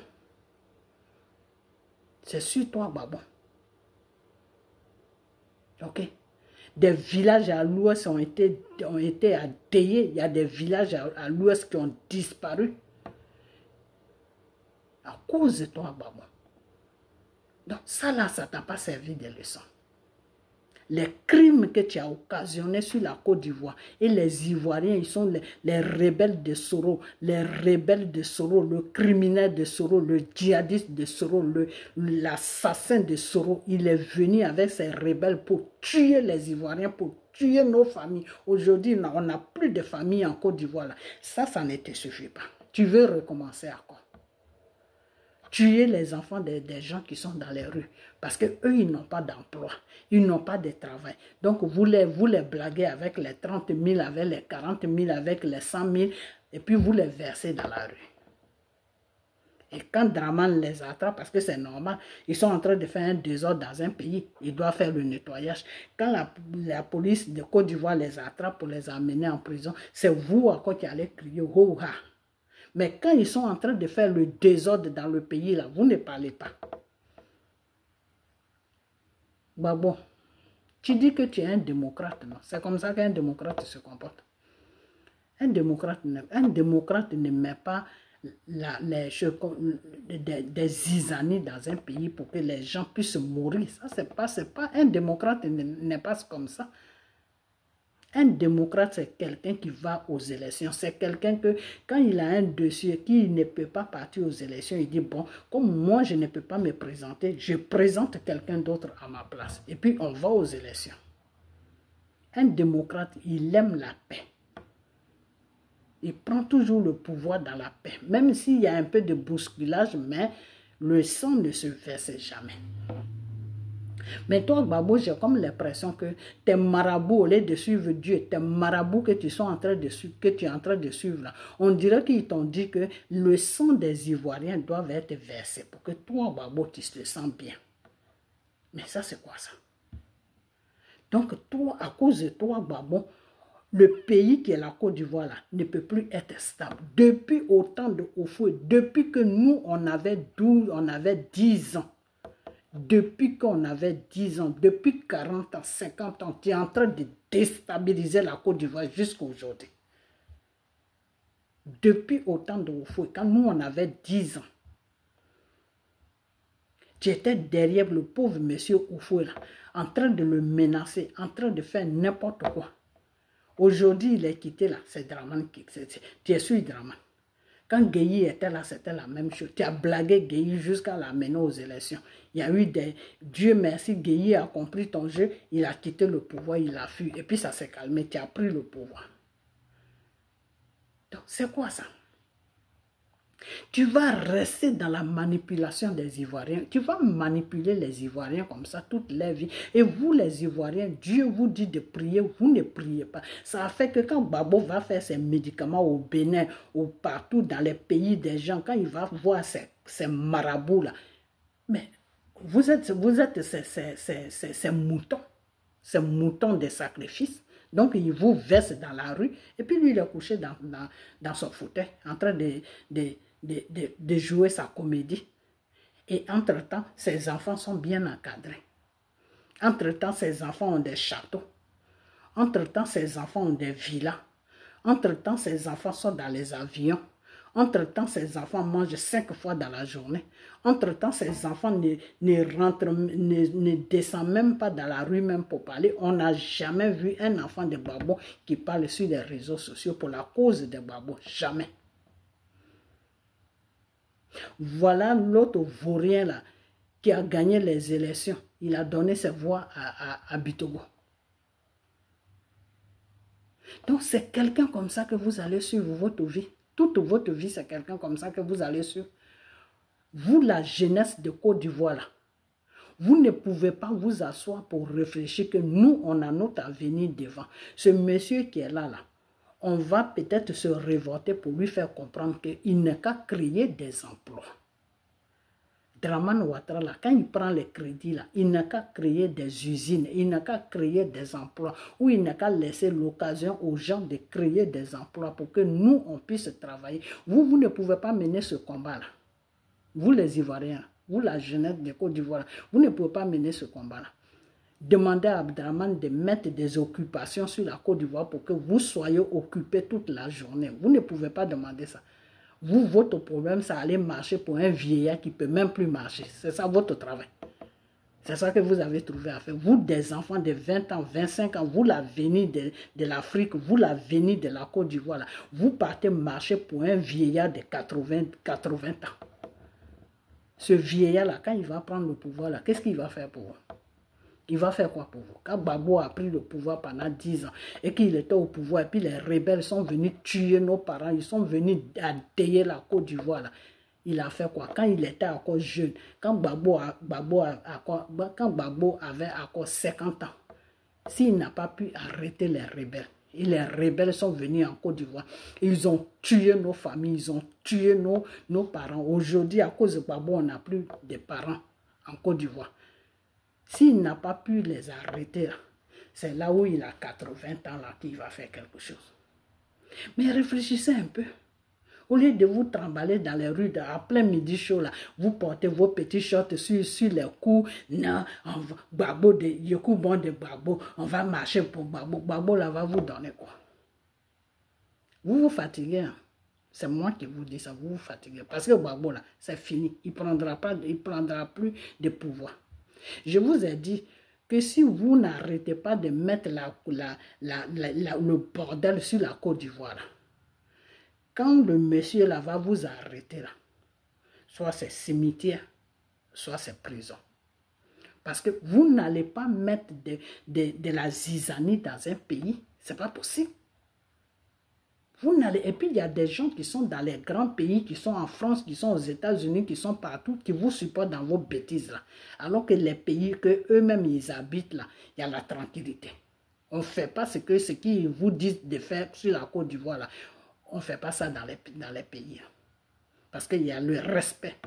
C'est sur toi, Gbagbo. Ok? Des villages à l'ouest ont été adayés. Il y a des villages à l'ouest qui ont disparu. À cause de toi, Gbagbo. Donc ça là, ça t'a pas servi de leçon. Les crimes que tu as occasionnés sur la Côte d'Ivoire et les Ivoiriens, ils sont les rebelles de Soro, les rebelles de Soro, le criminel de Soro, le djihadiste de Soro, l'assassin de Soro. Il est venu avec ses rebelles pour tuer les Ivoiriens, pour tuer nos familles. Aujourd'hui, on n'a plus de famille en Côte d'Ivoire. Ça ne te suffit pas. Tu veux recommencer à quoi? Tuer les enfants des gens qui sont dans les rues. Parce qu'eux, ils n'ont pas d'emploi. Ils n'ont pas de travail. Donc, vous les blaguez avec les 30 000, avec les 40 000, avec les 100 000. Et puis, vous les versez dans la rue. Et quand Draman les attrape, parce que c'est normal, ils sont en train de faire un désordre dans un pays. Ils doivent faire le nettoyage. Quand la police de Côte d'Ivoire les attrape pour les amener en prison, c'est vous encore qui allez crier « ho ha ». Mais quand ils sont en train de faire le désordre dans le pays, là, vous ne parlez pas. Bah bon, tu dis que tu es un démocrate, non? C'est comme ça qu'un démocrate se comporte. Un démocrate ne met pas des zizanies dans un pays pour que les gens puissent mourir. Ça, c'est pas un démocrate n'est pas comme ça. Un démocrate, c'est quelqu'un qui va aux élections. C'est quelqu'un que, quand il a un dossier qui ne peut pas partir aux élections, il dit, bon, comme moi, je ne peux pas me présenter, je présente quelqu'un d'autre à ma place. Et puis, on va aux élections. Un démocrate, il aime la paix. Il prend toujours le pouvoir dans la paix. Même s'il y a un peu de bousculage, mais le sang ne se verse jamais. Mais toi, Gbagbo, j'ai comme l'impression que tes marabouts, au lieu de suivre Dieu, tes marabouts que tu es en train de suivre là, on dirait qu'ils t'ont dit que le sang des Ivoiriens doit être versé pour que toi, Gbagbo, tu te sens bien. Mais ça, c'est quoi ça? Donc, toi, à cause de toi, Gbagbo, le pays qui est la Côte d'Ivoire là, ne peut plus être stable. Depuis autant de Houphouët, depuis que nous, on avait 10 ans, depuis qu'on avait 10 ans, depuis 40 ans, 50 ans, tu es en train de déstabiliser la Côte d'Ivoire jusqu'à aujourd'hui. Depuis autant de Houphouët, quand nous on avait 10 ans, tu étais derrière le pauvre monsieur Houphouët, en train de le menacer, en train de faire n'importe quoi. Aujourd'hui, il est quitté là, c'est Draman, tu es sur Draman. Quand Gueye était là, c'était la même chose. Tu as blagué Gueye jusqu'à l'amener aux élections. Il y a eu des... Dieu merci, Gueye a compris ton jeu, il a quitté le pouvoir, il a fui. Et puis ça s'est calmé, tu as pris le pouvoir. Donc c'est quoi ça? Tu vas rester dans la manipulation des Ivoiriens. Tu vas manipuler les Ivoiriens comme ça toute leur vie. Et vous les Ivoiriens, Dieu vous dit de prier, vous ne priez pas. Ça a fait que quand Gbagbo va faire ses médicaments au Bénin ou partout dans les pays des gens, quand il va voir ces marabouts là, mais vous êtes ces moutons de sacrifice. Donc il vous verse dans la rue et puis lui il est couché dans son fauteuil en train de jouer sa comédie. Et entre-temps, ses enfants sont bien encadrés. Entre-temps, ses enfants ont des châteaux. Entre-temps, ses enfants ont des villas. Entre-temps, ses enfants sont dans les avions. Entre-temps, ses enfants mangent 5 fois dans la journée. Entre-temps, ses enfants ne descendent même pas dans la rue même pour parler. On n'a jamais vu un enfant de Gbagbo qui parle sur les réseaux sociaux pour la cause de Gbagbo. Jamais. Voilà l'autre vaurien là qui a gagné les élections. Il a donné ses voix à Bitogo. Donc c'est quelqu'un comme ça que vous allez suivre votre vie. Toute votre vie, c'est quelqu'un comme ça que vous allez suivre. Vous, la jeunesse de Côte d'Ivoire, là, vous ne pouvez pas vous asseoir pour réfléchir que nous, on a notre avenir devant. Ce monsieur qui est là, on va peut-être se révolter pour lui faire comprendre qu'il n'a qu'à créer des emplois. Dramane Ouattara, là, quand il prend les crédits, là, il n'a qu'à créer des usines, il n'a qu'à créer des emplois, ou il n'a qu'à laisser l'occasion aux gens de créer des emplois pour que nous, on puisse travailler. Vous ne pouvez pas mener ce combat-là. Vous, les Ivoiriens, vous, la jeunesse de Côte d'Ivoire, vous ne pouvez pas mener ce combat-là. Demandez à Abdraman de mettre des occupations sur la Côte d'Ivoire pour que vous soyez occupés toute la journée. Vous ne pouvez pas demander ça. Vous, votre problème, ça allait marcher pour un vieillard qui ne peut même plus marcher. C'est ça votre travail. C'est ça que vous avez trouvé à faire. Vous, des enfants de 20 ans, 25 ans, vous, l'avenir de l'Afrique, vous, l'avenir de la Côte d'Ivoire, vous partez marcher pour un vieillard de 80 ans. Ce vieillard-là, quand il va prendre le pouvoir, qu'est-ce qu'il va faire pour vous? Il va faire quoi pour vous? Quand Gbagbo a pris le pouvoir pendant 10 ans et qu'il était au pouvoir, et puis les rebelles sont venus tuer nos parents, ils sont venus adéyer la Côte d'Ivoire, il a fait quoi? Quand il était encore jeune, quand Gbagbo avait encore 50 ans, s'il n'a pas pu arrêter les rebelles, et les rebelles sont venus en Côte d'Ivoire, ils ont tué nos familles, ils ont tué nos parents. Aujourd'hui, à cause de Gbagbo, on n'a plus de parents en Côte d'Ivoire. S'il n'a pas pu les arrêter, c'est là où il a 80 ans qu'il va faire quelque chose. Mais réfléchissez un peu. Au lieu de vous trimballer dans les rues à plein midi chaud, là, vous portez vos petits shorts sur les coups. Non, Gbagbo de Yekubon de Gbagbo, on va marcher pour Gbagbo. Gbagbo là va vous donner quoi? Vous vous fatiguez. Hein? C'est moi qui vous dis ça, vous vous fatiguez. Parce que Gbagbo là, c'est fini. Il prendra plus de pouvoir. Je vous ai dit que si vous n'arrêtez pas de mettre le bordel sur la Côte d'Ivoire, quand le monsieur là va vous arrêter, là, soit c'est cimetière, soit c'est prison. Parce que vous n'allez pas mettre de la zizanie dans un pays, c'est pas possible. Et puis il y a des gens qui sont dans les grands pays, qui sont en France, qui sont aux États-Unis, qui sont partout, qui vous supportent dans vos bêtises là. Alors que les pays que eux-mêmes ils habitent là, il y a la tranquillité. On ne fait pas ce qu'ils vous disent de faire sur la Côte d'Ivoire là. On ne fait pas ça dans les pays. Parce qu'il y a le respect.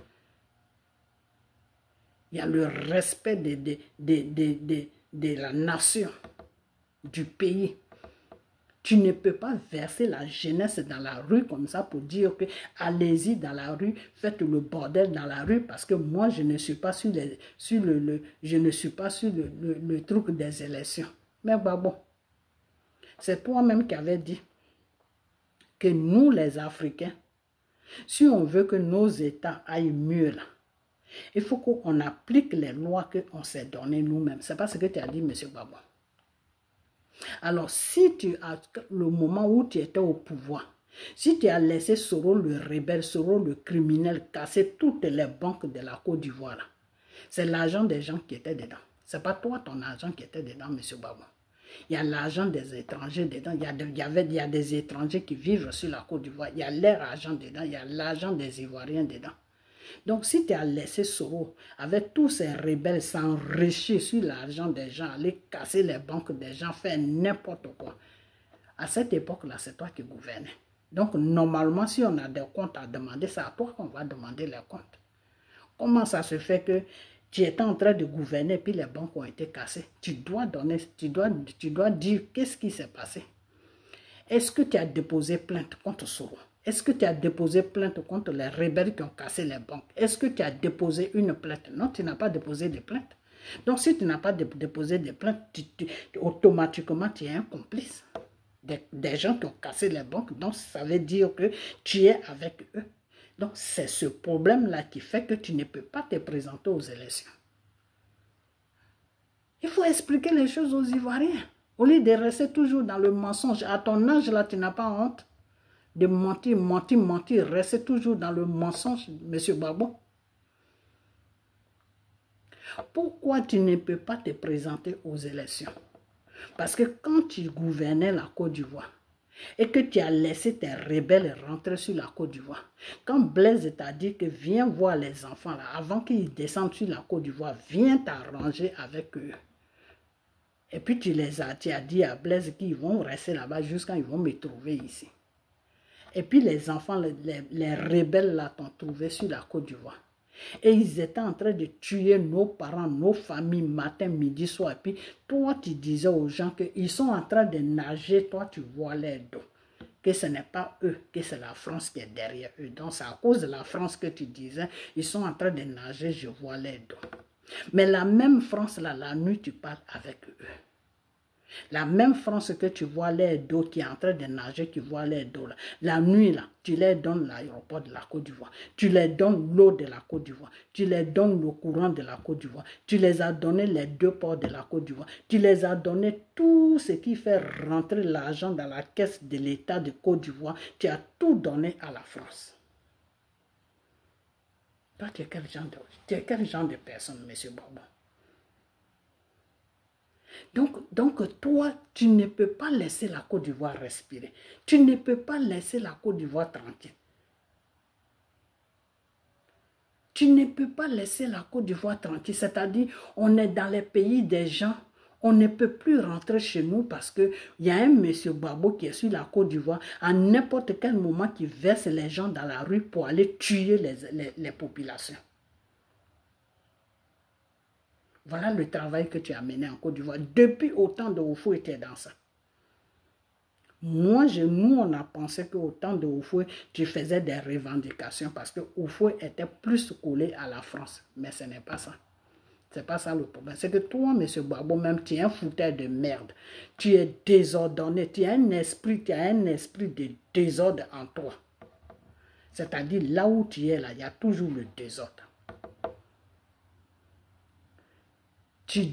Il y a le respect de la nation, du pays. Tu ne peux pas verser la jeunesse dans la rue comme ça pour dire que allez-y dans la rue, faites le bordel dans la rue parce que moi je ne suis pas sur le truc des élections. Mais bah bon, c'est toi-même qui avais dit que nous les Africains, si on veut que nos États aillent mieux là, il faut qu'on applique les lois qu'on s'est données nous-mêmes. C'est pas ce que tu as dit, M. Gbagbo. Alors, si tu as le moment où tu étais au pouvoir, si tu as laissé Soro le rebelle, Soro le criminel casser toutes les banques de la Côte d'Ivoire, c'est l'argent des gens qui étaient dedans. Ce n'est pas toi, ton argent qui était dedans, M. Gbagbo. Il y a l'argent des étrangers dedans. Il y a des étrangers qui vivent sur la Côte d'Ivoire. Il y a leur argent dedans. Il y a l'argent des Ivoiriens dedans. Donc, si tu as laissé Soro, avec tous ces rebelles, s'enrichir sur l'argent des gens, aller casser les banques des gens, faire n'importe quoi, à cette époque-là, c'est toi qui gouvernais. Donc, normalement, si on a des comptes à demander, c'est à toi qu'on va demander les comptes. Comment ça se fait que tu étais en train de gouverner, puis les banques ont été cassées? Tu dois dire qu'est-ce qui s'est passé. Est-ce que tu as déposé plainte contre Soro? Est-ce que tu as déposé plainte contre les rebelles qui ont cassé les banques? Est-ce que tu as déposé une plainte? Non, tu n'as pas déposé de plainte. Donc, si tu n'as pas déposé de plainte, automatiquement, tu es un complice des gens qui ont cassé les banques. Donc, ça veut dire que tu es avec eux. Donc, c'est ce problème-là qui fait que tu ne peux pas te présenter aux élections. Il faut expliquer les choses aux Ivoiriens. Au lieu de rester toujours dans le mensonge. À ton âge, là, tu n'as pas honte de mentir, rester toujours dans le mensonge, M. Gbagbo. Pourquoi tu ne peux pas te présenter aux élections? Parce que quand tu gouvernais la Côte d'Ivoire, et que tu as laissé tes rebelles rentrer sur la Côte d'Ivoire. Quand Blaise t'a dit que viens voir les enfants là, avant qu'ils descendent sur la Côte d'Ivoire, viens t'arranger avec eux. Et puis tu as dit à Blaise qu'ils vont rester là-bas jusqu'à ils vont me trouver ici. Et puis les enfants, les rebelles là t'ont trouvé sur la Côte d'Ivoire. Et ils étaient en train de tuer nos parents, nos familles, matin, midi, soir. Et puis toi, tu disais aux gens qu'ils sont en train de nager, toi, tu vois les dos. Que ce n'est pas eux, que c'est la France qui est derrière eux. Donc c'est à cause de la France que tu disais, ils sont en train de nager, je vois les dos. Mais la même France là, la nuit, tu parles avec eux. La même France que tu vois les dos qui est en train de nager, tu vois les dos là. La nuit là, tu leur donnes l'aéroport de la Côte d'Ivoire. Tu leur donnes l'eau de la Côte d'Ivoire. Tu leur donnes le courant de la Côte d'Ivoire. Tu les as donné les 2 ports de la Côte d'Ivoire. Tu les as donné tout ce qui fait rentrer l'argent dans la caisse de l'État de Côte d'Ivoire. Tu as tout donné à la France. Toi, tu es quel genre de personne, M. Bourbon? Donc, toi, tu ne peux pas laisser la Côte d'Ivoire respirer. Tu ne peux pas laisser la Côte d'Ivoire tranquille. Tu ne peux pas laisser la Côte d'Ivoire tranquille. C'est-à-dire, on est dans les pays des gens. On ne peut plus rentrer chez nous parce qu'il y a un monsieur Babo qui est sur la Côte d'Ivoire à n'importe quel moment qui verse les gens dans la rue pour aller tuer les populations. Voilà le travail que tu as mené en Côte d'Ivoire. Depuis autant de Oufou était dans ça. Nous, on a pensé qu'au temps de Oufou, tu faisais des revendications parce que Oufou était plus collé à la France. Mais ce n'est pas ça. Ce n'est pas ça le problème. C'est que toi, M. Babo, même, tu es un fouteur de merde. Tu es désordonné. Tu as un esprit de désordre en toi. C'est-à-dire, là où tu es, là, il y a toujours le désordre. Tu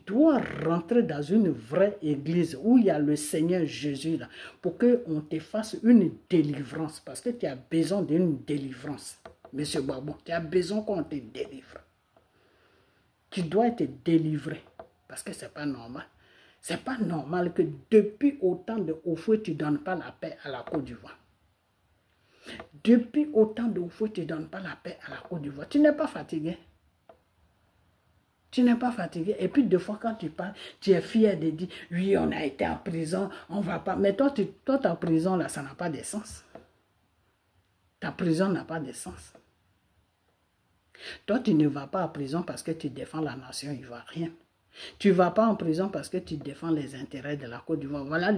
dois rentrer dans une vraie église où il y a le Seigneur Jésus là, pour qu'on te fasse une délivrance. Parce que tu as besoin d'une délivrance. Monsieur Babou, tu as besoin qu'on te délivre. Tu dois être délivré. Parce que ce n'est pas normal. Ce n'est pas normal que depuis autant de Oufou, tu ne donnes pas la paix à la Côte d'Ivoire. Depuis autant de Oufou, tu ne donnes pas la paix à la Côte d'Ivoire. Tu n'es pas fatigué. Tu n'es pas fatigué. Et puis, 2 fois, quand tu parles, tu es fier de dire, oui, on a été en prison, on ne va pas. Mais toi, ta prison, là, ça n'a pas de sens. Ta prison n'a pas de sens. Toi, tu ne vas pas en prison parce que tu défends la nation ivoirienne. Tu ne vas pas en prison parce que tu défends les intérêts de la Côte d'Ivoire. Voilà,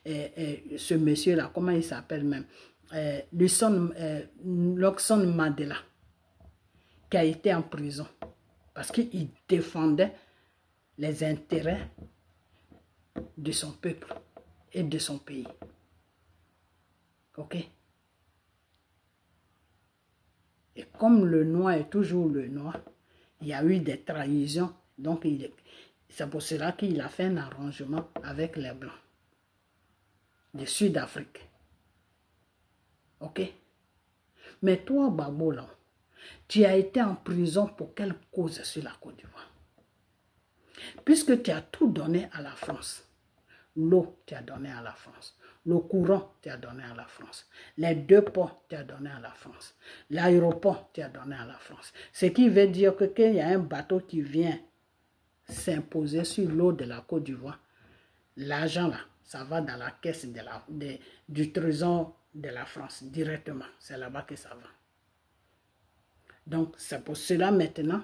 ce monsieur-là, comment il s'appelle même? Luxon Mandela, qui a été en prison. Parce qu'il défendait les intérêts de son peuple et de son pays. Ok? Et comme le noir est toujours le noir, il y a eu des trahisons. Donc, c'est pour cela qu'il a fait un arrangement avec les Blancs de Sud-Afrique. Ok? Mais toi, Babo, là, tu as été en prison pour quelle cause sur la Côte d'Ivoire? Puisque tu as tout donné à la France. L'eau, tu as donné à la France. Le courant, tu as donné à la France. Les 2 ports, tu as donné à la France. L'aéroport, tu as donné à la France. Ce qui veut dire que quand il y a un bateau qui vient s'imposer sur l'eau de la Côte d'Ivoire, l'argent là, ça va dans la caisse du trésor de la France directement. C'est là-bas que ça va. Donc, c'est pour cela maintenant,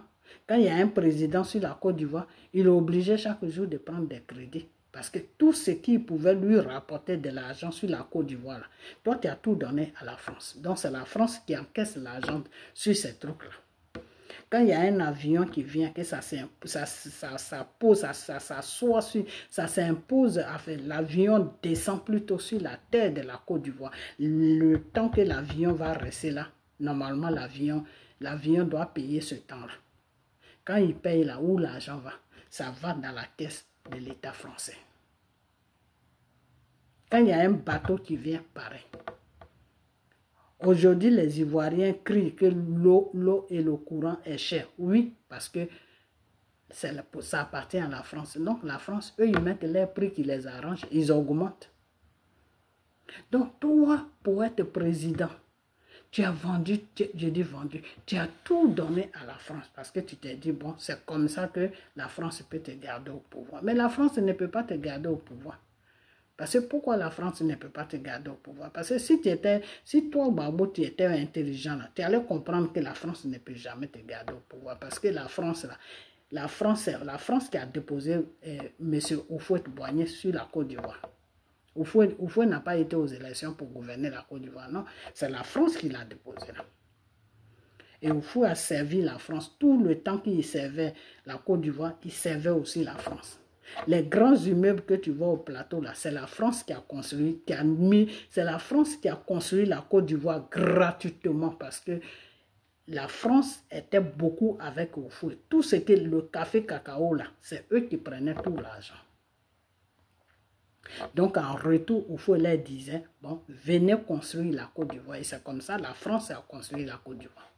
quand il y a un président sur la Côte d'Ivoire, il est obligé chaque jour de prendre des crédits. Parce que tout ce qui pouvait lui rapporter de l'argent sur la Côte d'Ivoire, toi, tu as tout donné à la France. Donc, c'est la France qui encaisse l'argent sur ces trucs-là. Quand il y a un avion qui vient, que ça s'impose, l'avion descend plutôt sur la terre de la Côte d'Ivoire. Le temps que l'avion va rester là, normalement, l'avion doit payer ce temps-là. Quand il paye là où l'argent va, ça va dans la caisse de l'État français. Quand il y a un bateau qui vient, pareil. Aujourd'hui, les Ivoiriens crient que l'eau et le courant est cher. Oui, parce que ça appartient à la France. Donc, la France, eux, ils mettent les prix qui les arrangent, ils augmentent. Donc, toi, pour être président, tu as vendu, je dis vendu, tu as tout donné à la France parce que tu t'es dit, bon, c'est comme ça que la France peut te garder au pouvoir. Mais la France ne peut pas te garder au pouvoir. Parce que pourquoi la France ne peut pas te garder au pouvoir? Parce que si toi, Babo, tu étais intelligent, là, tu allais comprendre que la France ne peut jamais te garder au pouvoir. Parce que la France, là, la France qui a déposé M. Houphouët-Boigny sur la Côte d'Ivoire. Houphouët n'a pas été aux élections pour gouverner la Côte d'Ivoire, non. C'est la France qui l'a déposé là. Et Houphouët a servi la France. Tout le temps qu'il servait la Côte d'Ivoire, il servait aussi la France. Les grands immeubles que tu vois au plateau là, c'est la France qui a construit, c'est la France qui a construit la Côte d'Ivoire gratuitement parce que la France était beaucoup avec Houphouët. Tout ce que le café cacao là, c'est eux qui prenaient tout l'argent. Donc en retour, Houphouët leur disait, bon, venez construire la Côte d'Ivoire. Et c'est comme ça, la France a construit la Côte d'Ivoire.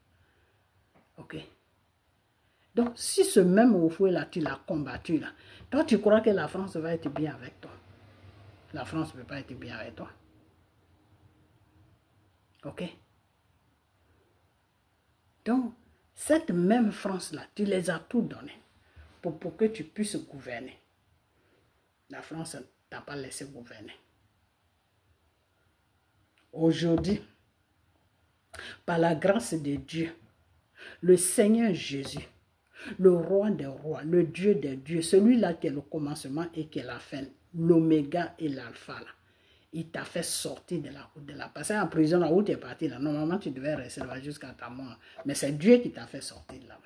Ok. Donc, si ce même Houphouët-là, tu l'as combattu, là, toi, tu crois que la France va être bien avec toi. La France ne peut pas être bien avec toi. Ok? Donc, cette même France-là, tu les as tout donné pour que tu puisses gouverner. La France ne t'a pas laissé gouverner. Aujourd'hui, par la grâce de Dieu, le Seigneur Jésus, le roi des rois, le Dieu des dieux, celui-là qui est le commencement et qui est la fin, l'oméga et l'alpha, il t'a fait sortir de la route de la parce en prison, là où tu es parti, là, normalement tu devais rester là jusqu'à ta mort. Mais c'est Dieu qui t'a fait sortir là-bas.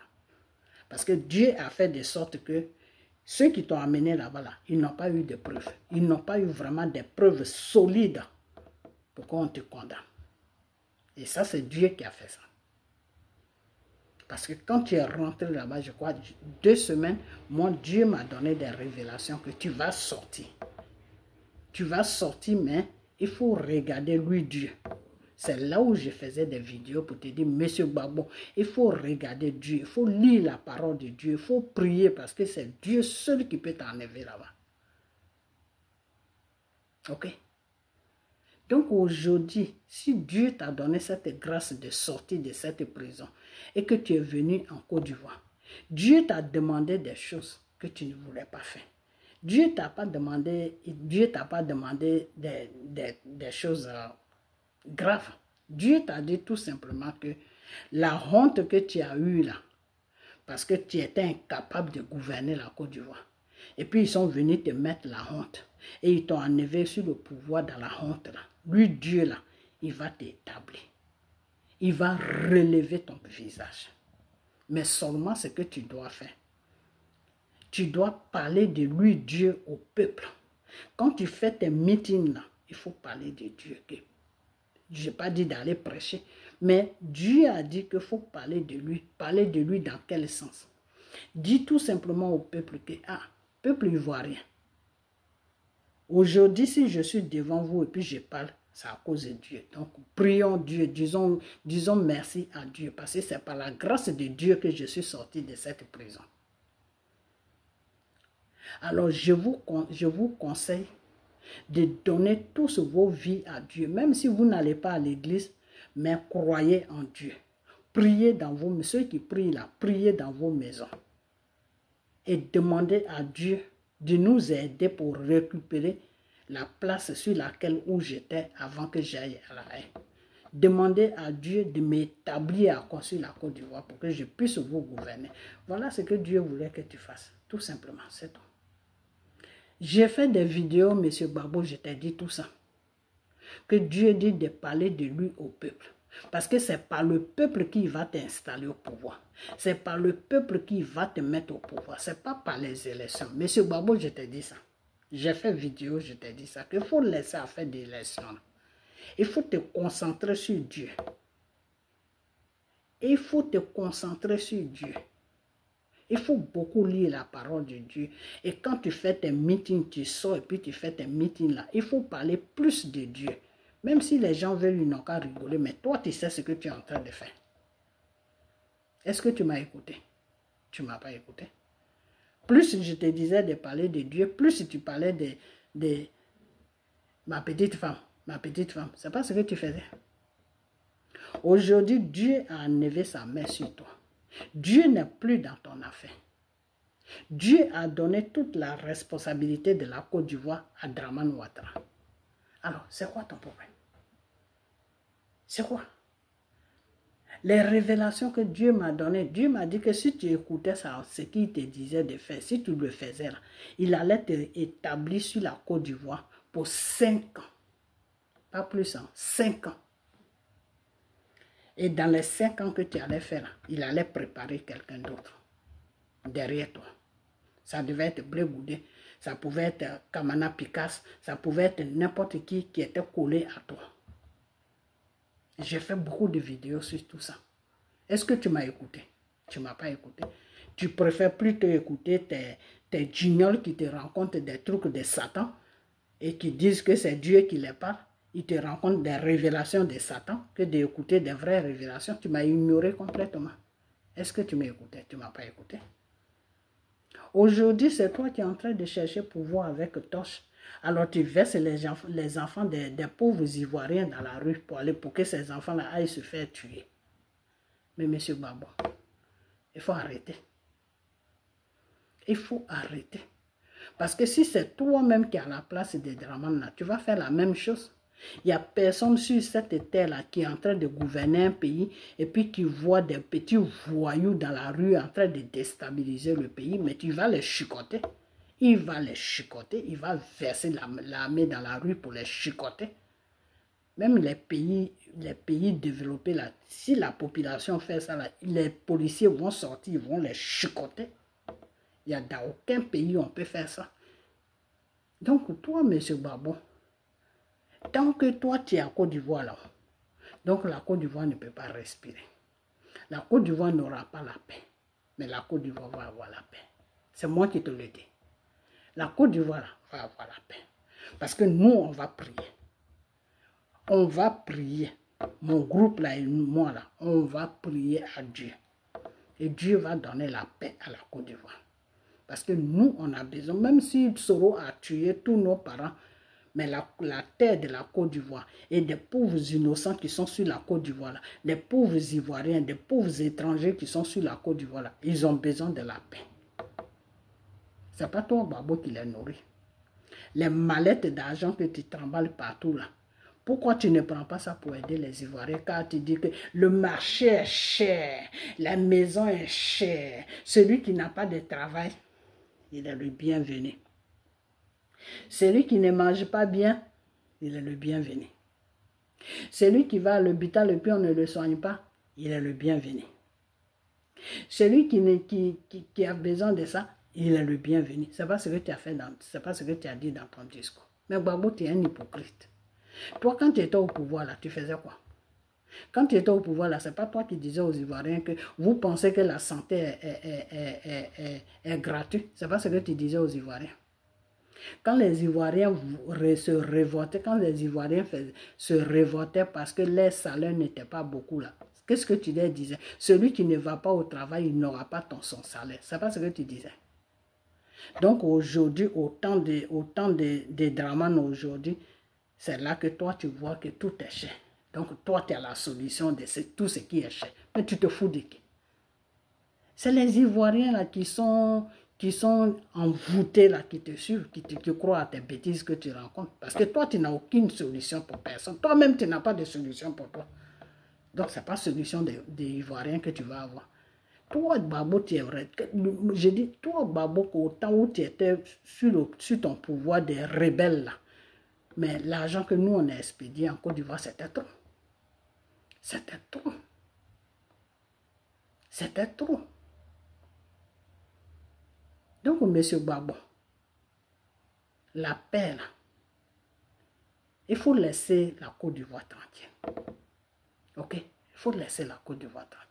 Parce que Dieu a fait de sorte que ceux qui t'ont amené là-bas, là, ils n'ont pas eu de preuves. Ils n'ont pas eu vraiment des preuves solides pour qu'on te condamne. Et ça, c'est Dieu qui a fait ça. Parce que quand tu es rentré là-bas, je crois, 2 semaines, moi, Dieu m'a donné des révélations que tu vas sortir. Tu vas sortir, mais il faut regarder lui, Dieu. C'est là où je faisais des vidéos pour te dire, Monsieur Babo, il faut regarder Dieu, il faut lire la parole de Dieu, il faut prier parce que c'est Dieu seul qui peut t'enlever là-bas. Ok? Donc aujourd'hui, si Dieu t'a donné cette grâce de sortir de cette prison et que tu es venu en Côte d'Ivoire, Dieu t'a demandé des choses que tu ne voulais pas faire. Dieu t'a pas demandé des choses graves. Dieu t'a dit tout simplement que la honte que tu as eue là, parce que tu étais incapable de gouverner la Côte d'Ivoire, et puis ils sont venus te mettre la honte, et ils t'ont enlevé sur le pouvoir dans la honte là. Lui, Dieu là, il va t'établir. Il va relever ton visage. Mais seulement ce que tu dois faire. Tu dois parler de lui, Dieu, au peuple. Quand tu fais tes meetings là, il faut parler de Dieu. Je n'ai pas dit d'aller prêcher, mais Dieu a dit qu'il faut parler de lui. Parler de lui dans quel sens? Dis tout simplement au peuple que, peuple ivoirien, aujourd'hui, si je suis devant vous et puis je parle, c'est à cause de Dieu. Donc, prions Dieu, disons merci à Dieu, parce que c'est par la grâce de Dieu que je suis sorti de cette prison. Alors, je vous conseille de donner tous vos vies à Dieu, même si vous n'allez pas à l'église, mais croyez en Dieu. Priez dans vos, ceux qui prient là, priez dans vos maisons. Et demandez à Dieu de nous aider pour récupérer la place sur laquelle j'étais avant que j'aille à la haie. Demandez à Dieu de m'établir à construire la Côte d'Ivoire pour que je puisse vous gouverner. Voilà ce que Dieu voulait que tu fasses. Tout simplement, c'est tout. J'ai fait des vidéos, Monsieur Babo, je t'ai dit tout ça. Que Dieu dit de parler de lui au peuple. Parce que c'est par le peuple qui va t'installer au pouvoir. C'est par le peuple qui va te mettre au pouvoir. Ce n'est pas par les élections. Monsieur Babo, je t'ai dit ça. J'ai fait vidéo, je t'ai dit ça. Qu'il faut laisser à faire des élections. Il faut te concentrer sur Dieu. Il faut te concentrer sur Dieu. Il faut beaucoup lire la parole de Dieu. Et quand tu fais tes meetings, tu sors et puis tu fais tes meetings là, il faut parler plus de Dieu. Même si les gens veulent, ils n'ont qu'à rigoler, mais toi, tu sais ce que tu es en train de faire. Est-ce que tu m'as écouté? Tu ne m'as pas écouté. Plus je te disais de parler de Dieu, plus tu parlais de ma petite femme, ma petite femme, c'est pas ce que tu faisais. Aujourd'hui, Dieu a enlevé sa main sur toi. Dieu n'est plus dans ton affaire. Dieu a donné toute la responsabilité de la Côte d'Ivoire à Dramane Ouattara. Alors, c'est quoi ton problème? C'est quoi? Les révélations que Dieu m'a données, Dieu m'a dit que si tu écoutais ça, ce qu'il te disait de faire, si tu le faisais, là, il allait te établir sur la Côte d'Ivoire pour 5 ans. Pas plus, 5 ans. Et dans les 5 ans que tu allais faire, là, il allait préparer quelqu'un d'autre derrière toi. Ça devait être Blé Goudé, ça pouvait être Kamana Picasse, ça pouvait être n'importe qui était collé à toi. J'ai fait beaucoup de vidéos sur tout ça. Est-ce que tu m'as écouté? Tu ne m'as pas écouté. Tu préfères plutôt écouter tes jingles qui te racontent des trucs de Satan et qui disent que c'est Dieu qui les parle. Ils te racontent des révélations de Satan que d'écouter des vraies révélations. Tu m'as ignoré complètement. Est-ce que tu m'as écouté? Tu ne m'as pas écouté. Aujourd'hui, c'est toi qui es en train de chercher pouvoir avec torche. Alors tu verses les enfants des pauvres Ivoiriens dans la rue pour que ces enfants-là aillent se faire tuer. Mais monsieur Babo, il faut arrêter. Il faut arrêter. Parce que si c'est toi-même qui es à la place des Dramane, là, tu vas faire la même chose. Il n'y a personne sur cette terre-là qui est en train de gouverner un pays et puis qui voit des petits voyous dans la rue en train de déstabiliser le pays, mais tu vas les chicoter. Il va les chicoter, il va verser l'armée dans la rue pour les chicoter. Même les pays développés, là, si la population fait ça, là, les policiers vont sortir, ils vont les chicoter. Il n'y a dans aucun pays où on peut faire ça. Donc toi, monsieur Babo, tant que toi, tu es à Côte d'Ivoire là, donc la Côte d'Ivoire ne peut pas respirer. La Côte d'Ivoire n'aura pas la paix, mais la Côte d'Ivoire va avoir la paix. C'est moi qui te le dis. La Côte d'Ivoire va avoir la paix. Parce que nous, on va prier. On va prier. Mon groupe là et moi là, on va prier à Dieu. Et Dieu va donner la paix à la Côte d'Ivoire. Parce que nous, on a besoin, même si Soro a tué tous nos parents, mais la terre de la Côte d'Ivoire et des pauvres innocents qui sont sur la Côte d'Ivoire, des pauvres Ivoiriens, des pauvres étrangers qui sont sur la Côte d'Ivoire, ils ont besoin de la paix. Ce n'est pas toi, Babo, qui les nourrit. Les mallettes d'argent que tu trembles partout là, pourquoi tu ne prends pas ça pour aider les Ivoiriens? Car tu dis que le marché est cher, la maison est chère, celui qui n'a pas de travail, il est le bienvenu. Celui qui ne mange pas bien, il est le bienvenu. Celui qui va à l'hôpital et puis on ne le soigne pas, il est le bienvenu. Celui qui a besoin de ça, il est le bienvenu. Ce n'est pas ce que tu as fait, c'est pas ce que tu as dit dans ton discours. Mais Babo, tu es un hypocrite. Toi, quand tu étais au pouvoir, là, tu faisais quoi? Quand tu étais au pouvoir, là, ce n'est pas toi qui disais aux Ivoiriens que vous pensez que la santé est gratuite. Ce n'est pas ce que tu disais aux Ivoiriens. Quand les Ivoiriens se révoltaient, quand les Ivoiriens se révoltaient parce que les salaires n'étaient pas beaucoup là, qu'est-ce que tu leur disais? Celui qui ne va pas au travail, il n'aura pas son salaire. Ce n'est pas ce que tu disais. Donc aujourd'hui, au temps des Dramane aujourd'hui, c'est là que toi tu vois que tout est cher. Donc toi tu as la solution de tout ce qui est cher. Mais tu te fous de qui? C'est les Ivoiriens là qui sont envoûtés là, qui te suivent, qui croient à tes bêtises que tu rencontres. Parce que toi tu n'as aucune solution pour personne. Toi-même tu n'as pas de solution pour toi. Donc ce n'est pas solution des Ivoiriens que tu vas avoir. Toi, Babo, tu es vrai. Je dis, toi, Babo, au temps où tu étais sur ton pouvoir des rebelles, là, mais l'argent que nous, on a expédié en Côte d'Ivoire, c'était trop. C'était trop. C'était trop. Donc, monsieur Babo, la paix, là, il faut laisser la Côte d'Ivoire tranquille. Ok? Il faut laisser la Côte d'Ivoire tranquille.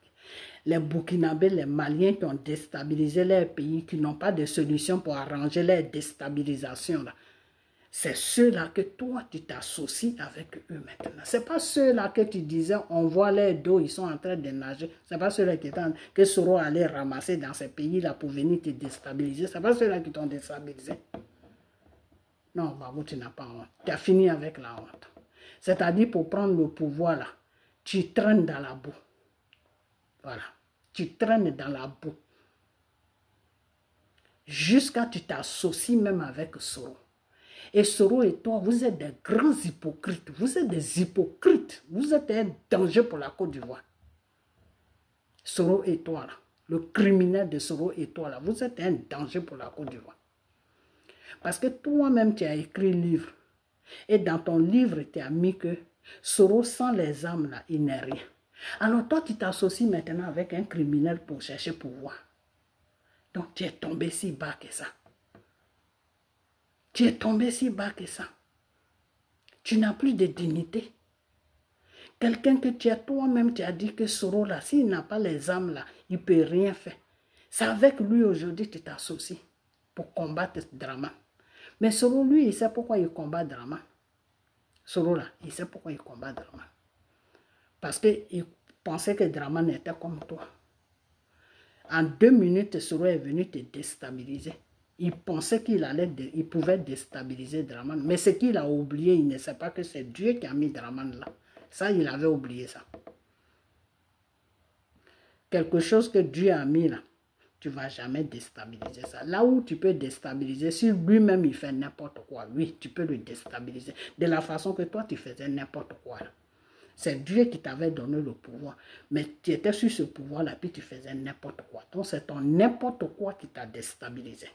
Les Burkinabés, les Maliens qui ont déstabilisé leur pays, qui n'ont pas de solution pour arranger leur déstabilisation, c'est ceux-là que toi, tu t'associes avec eux maintenant. Ce n'est pas ceux-là que tu disais, on voit leur dos, ils sont en train de nager. Ce n'est pas ceux-là que Soro allait ramasser dans ces pays-là pour venir te déstabiliser. Ce n'est pas ceux-là qui t'ont déstabilisé. Non, Babo, tu n'as pas honte. Tu as fini avec la honte. C'est-à-dire pour prendre le pouvoir là, tu traînes dans la boue. Voilà. Tu traînes dans la boue. Jusqu'à tu t'associes même avec Soro. Et Soro et toi, vous êtes des grands hypocrites. Vous êtes des hypocrites. Vous êtes un danger pour la Côte d'Ivoire. Soro et toi là. Le criminel de Soro et toi là. Vous êtes un danger pour la Côte d'Ivoire. Parce que toi-même, tu as écrit un livre. Et dans ton livre, tu as mis que Soro sans les armes là, il n'est rien. Alors toi, tu t'associes maintenant avec un criminel pour chercher pouvoir. Donc tu es tombé si bas que ça. Tu es tombé si bas que ça. Tu n'as plus de dignité. Quelqu'un que tu as toi-même, tu as dit que Soro là, s'il n'a pas les armes là, il ne peut rien faire. C'est avec lui aujourd'hui que tu t'associes pour combattre Draman. Mais Soro, lui, il sait pourquoi il combat Draman. Soro là, il sait pourquoi il combat Draman. Parce qu'il pensait que Draman était comme toi. En 2 minutes, Soro est venu te déstabiliser. Il pensait il pouvait déstabiliser Draman. Mais ce qu'il a oublié, il ne sait pas que c'est Dieu qui a mis Draman là. Ça, il avait oublié ça. Quelque chose que Dieu a mis là, tu ne vas jamais déstabiliser ça. Là où tu peux déstabiliser, si lui-même il fait n'importe quoi, oui, tu peux le déstabiliser. De la façon que toi, tu faisais n'importe quoi. C'est Dieu qui t'avait donné le pouvoir. Mais tu étais sur ce pouvoir-là, puis tu faisais n'importe quoi. Donc, c'est ton n'importe quoi qui t'a déstabilisé.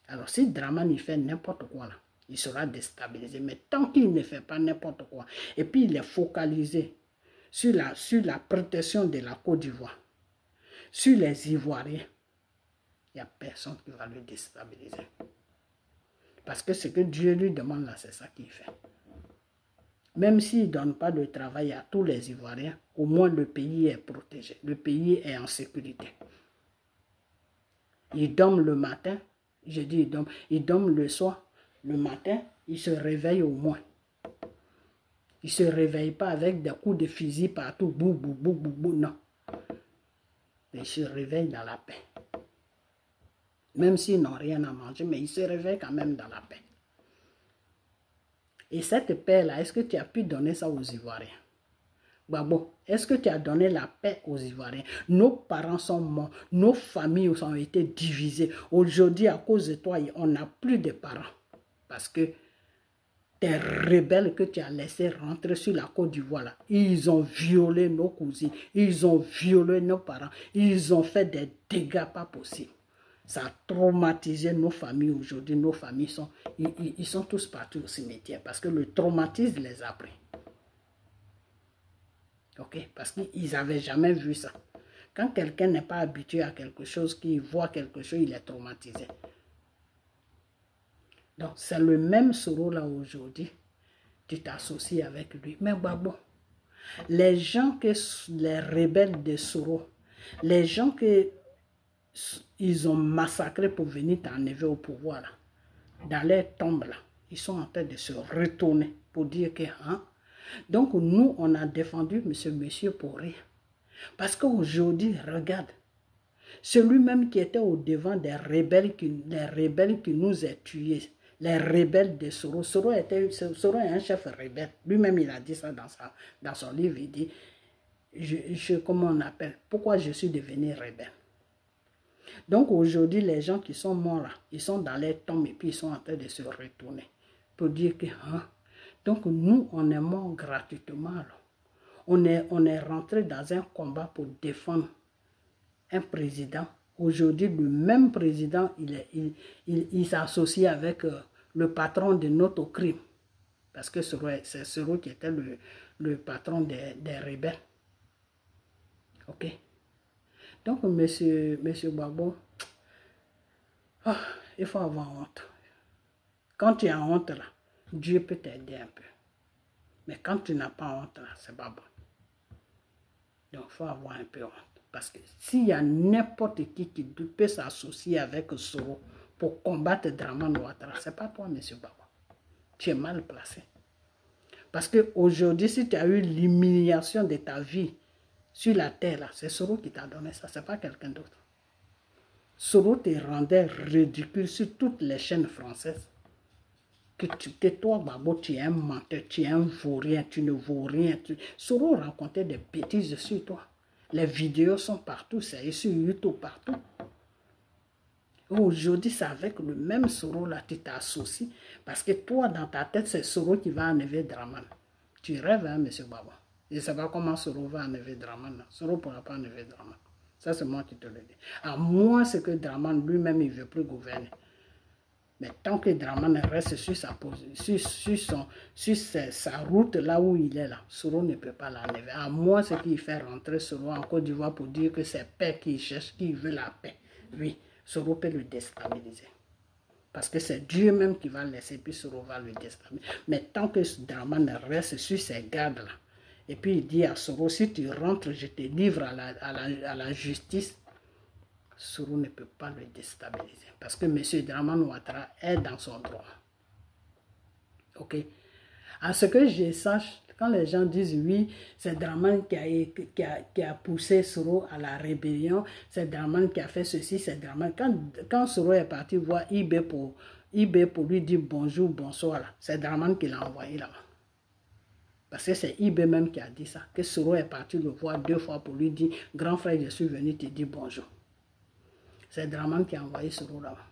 Alors, si Draman, il fait n'importe quoi, là, il sera déstabilisé. Mais tant qu'il ne fait pas n'importe quoi, et puis il est focalisé sur la protection de la Côte d'Ivoire, sur les Ivoiriens, il n'y a personne qui va le déstabiliser. Parce que ce que Dieu lui demande là, c'est ça qu'il fait. Même s'il ne donne pas de travail à tous les Ivoiriens, au moins le pays est protégé, le pays est en sécurité. Il dorment le matin, je dis il dorment le soir, le matin, il se réveille au moins. Il ne se réveille pas avec des coups de fusil partout, bou, bou, bou, bou, bou, non. Il se réveille dans la paix. Même s'ils n'ont rien à manger, mais il se réveille quand même dans la paix. Et cette paix-là, est-ce que tu as pu donner ça aux Ivoiriens? Babo, est-ce que tu as donné la paix aux Ivoiriens? Nos parents sont morts, nos familles ont été divisées. Aujourd'hui, à cause de toi, on n'a plus de parents. Parce que tes rebelles que tu as laissés rentrer sur la Côte d'Ivoire, ils ont violé nos cousines, ils ont violé nos parents, ils ont fait des dégâts pas possibles. Ça a traumatisé nos familles aujourd'hui. Nos familles ils sont tous partis au cimetière parce que le traumatisme les a pris. Ok? Parce qu'ils n'avaient jamais vu ça. Quand quelqu'un n'est pas habitué à quelque chose, qu'il voit quelque chose, il est traumatisé. Donc, c'est le même Soro là aujourd'hui. Tu t'associes avec lui. Mais bon, les gens les rebelles de Soro, les gens ils ont massacré pour venir t'enlever au pouvoir là, dans les tombes là, ils sont en train de se retourner pour dire que donc nous on a défendu monsieur pour rien. Parce qu'aujourd'hui, regarde, celui-même qui était au devant des rebelles qui nous a tués, les rebelles de Soro. Soro est un chef rebelle. Lui-même il a dit ça dans son livre, il dit comment on appelle, pourquoi je suis devenu rebelle. Donc aujourd'hui, les gens qui sont morts là, ils sont dans les tombes et puis ils sont en train de se retourner pour dire que donc nous, on est morts gratuitement. Là. On est rentré dans un combat pour défendre un président. Aujourd'hui, le même président, il s'associe avec le patron de notre crime. Parce que c'est Soro qui était le patron des rebelles. Ok? Donc, monsieur Gbagbo, il faut avoir honte. Quand tu as honte, là, Dieu peut t'aider un peu. Mais quand tu n'as pas honte, là, c'est pas bon. Donc, il faut avoir un peu honte. Parce que s'il y a n'importe qui peut s'associer avec Soro pour combattre Draman Ouattara, ce n'est pas toi, monsieur Gbagbo. Tu es mal placé. Parce qu'aujourd'hui, si tu as eu l'humiliation de ta vie sur la terre, c'est Soro qui t'a donné ça, ce n'est pas quelqu'un d'autre. Soro te rendait ridicule sur toutes les chaînes françaises. que toi, Babo, tu es un menteur, tu es un vaurien, tu ne vaux rien. Soro racontait des bêtises sur toi. Les vidéos sont partout, c'est sur YouTube, partout. Aujourd'hui, c'est avec le même Soro là, tu t'associes. Parce que toi, dans ta tête, c'est Soro qui va enlever Draman. Tu rêves, hein, monsieur Babo. Je ne sais pas comment Soro va enlever Draman. Soro ne pourra pas enlever Draman. Ça, c'est moi qui te le dis. À moins c'est que Draman lui-même, il ne veut plus gouverner. Mais tant que Draman reste sur sa route, là où il est là, Soro ne peut pas l'enlever. À moins c'est qu'il fait rentrer Soro en Côte d'Ivoire pour dire que c'est paix qu'il cherche, qu'il veut la paix. Oui, Soro peut le déstabiliser. Parce que c'est Dieu même qui va le laisser, puis Soro va le déstabiliser. Mais tant que Draman reste sur ses gardes-là, et puis il dit à Soro, si tu rentres, je te livre à la justice, Soro ne peut pas le déstabiliser. Parce que M. Draman Ouattara est dans son droit. Ok? À ce que je sache, quand les gens disent oui, c'est Draman qui a poussé Soro à la rébellion, c'est Draman qui a fait ceci, c'est Draman. Quand Soro est parti voir IB pour lui dire bonjour, bonsoir, c'est Draman qui l'a envoyé là-bas. Parce que c'est IB même qui a dit ça, que Soro est parti le voir 2 fois pour lui dire, grand frère, je suis venu te dire bonjour. C'est Draman qui a envoyé Soro là-bas.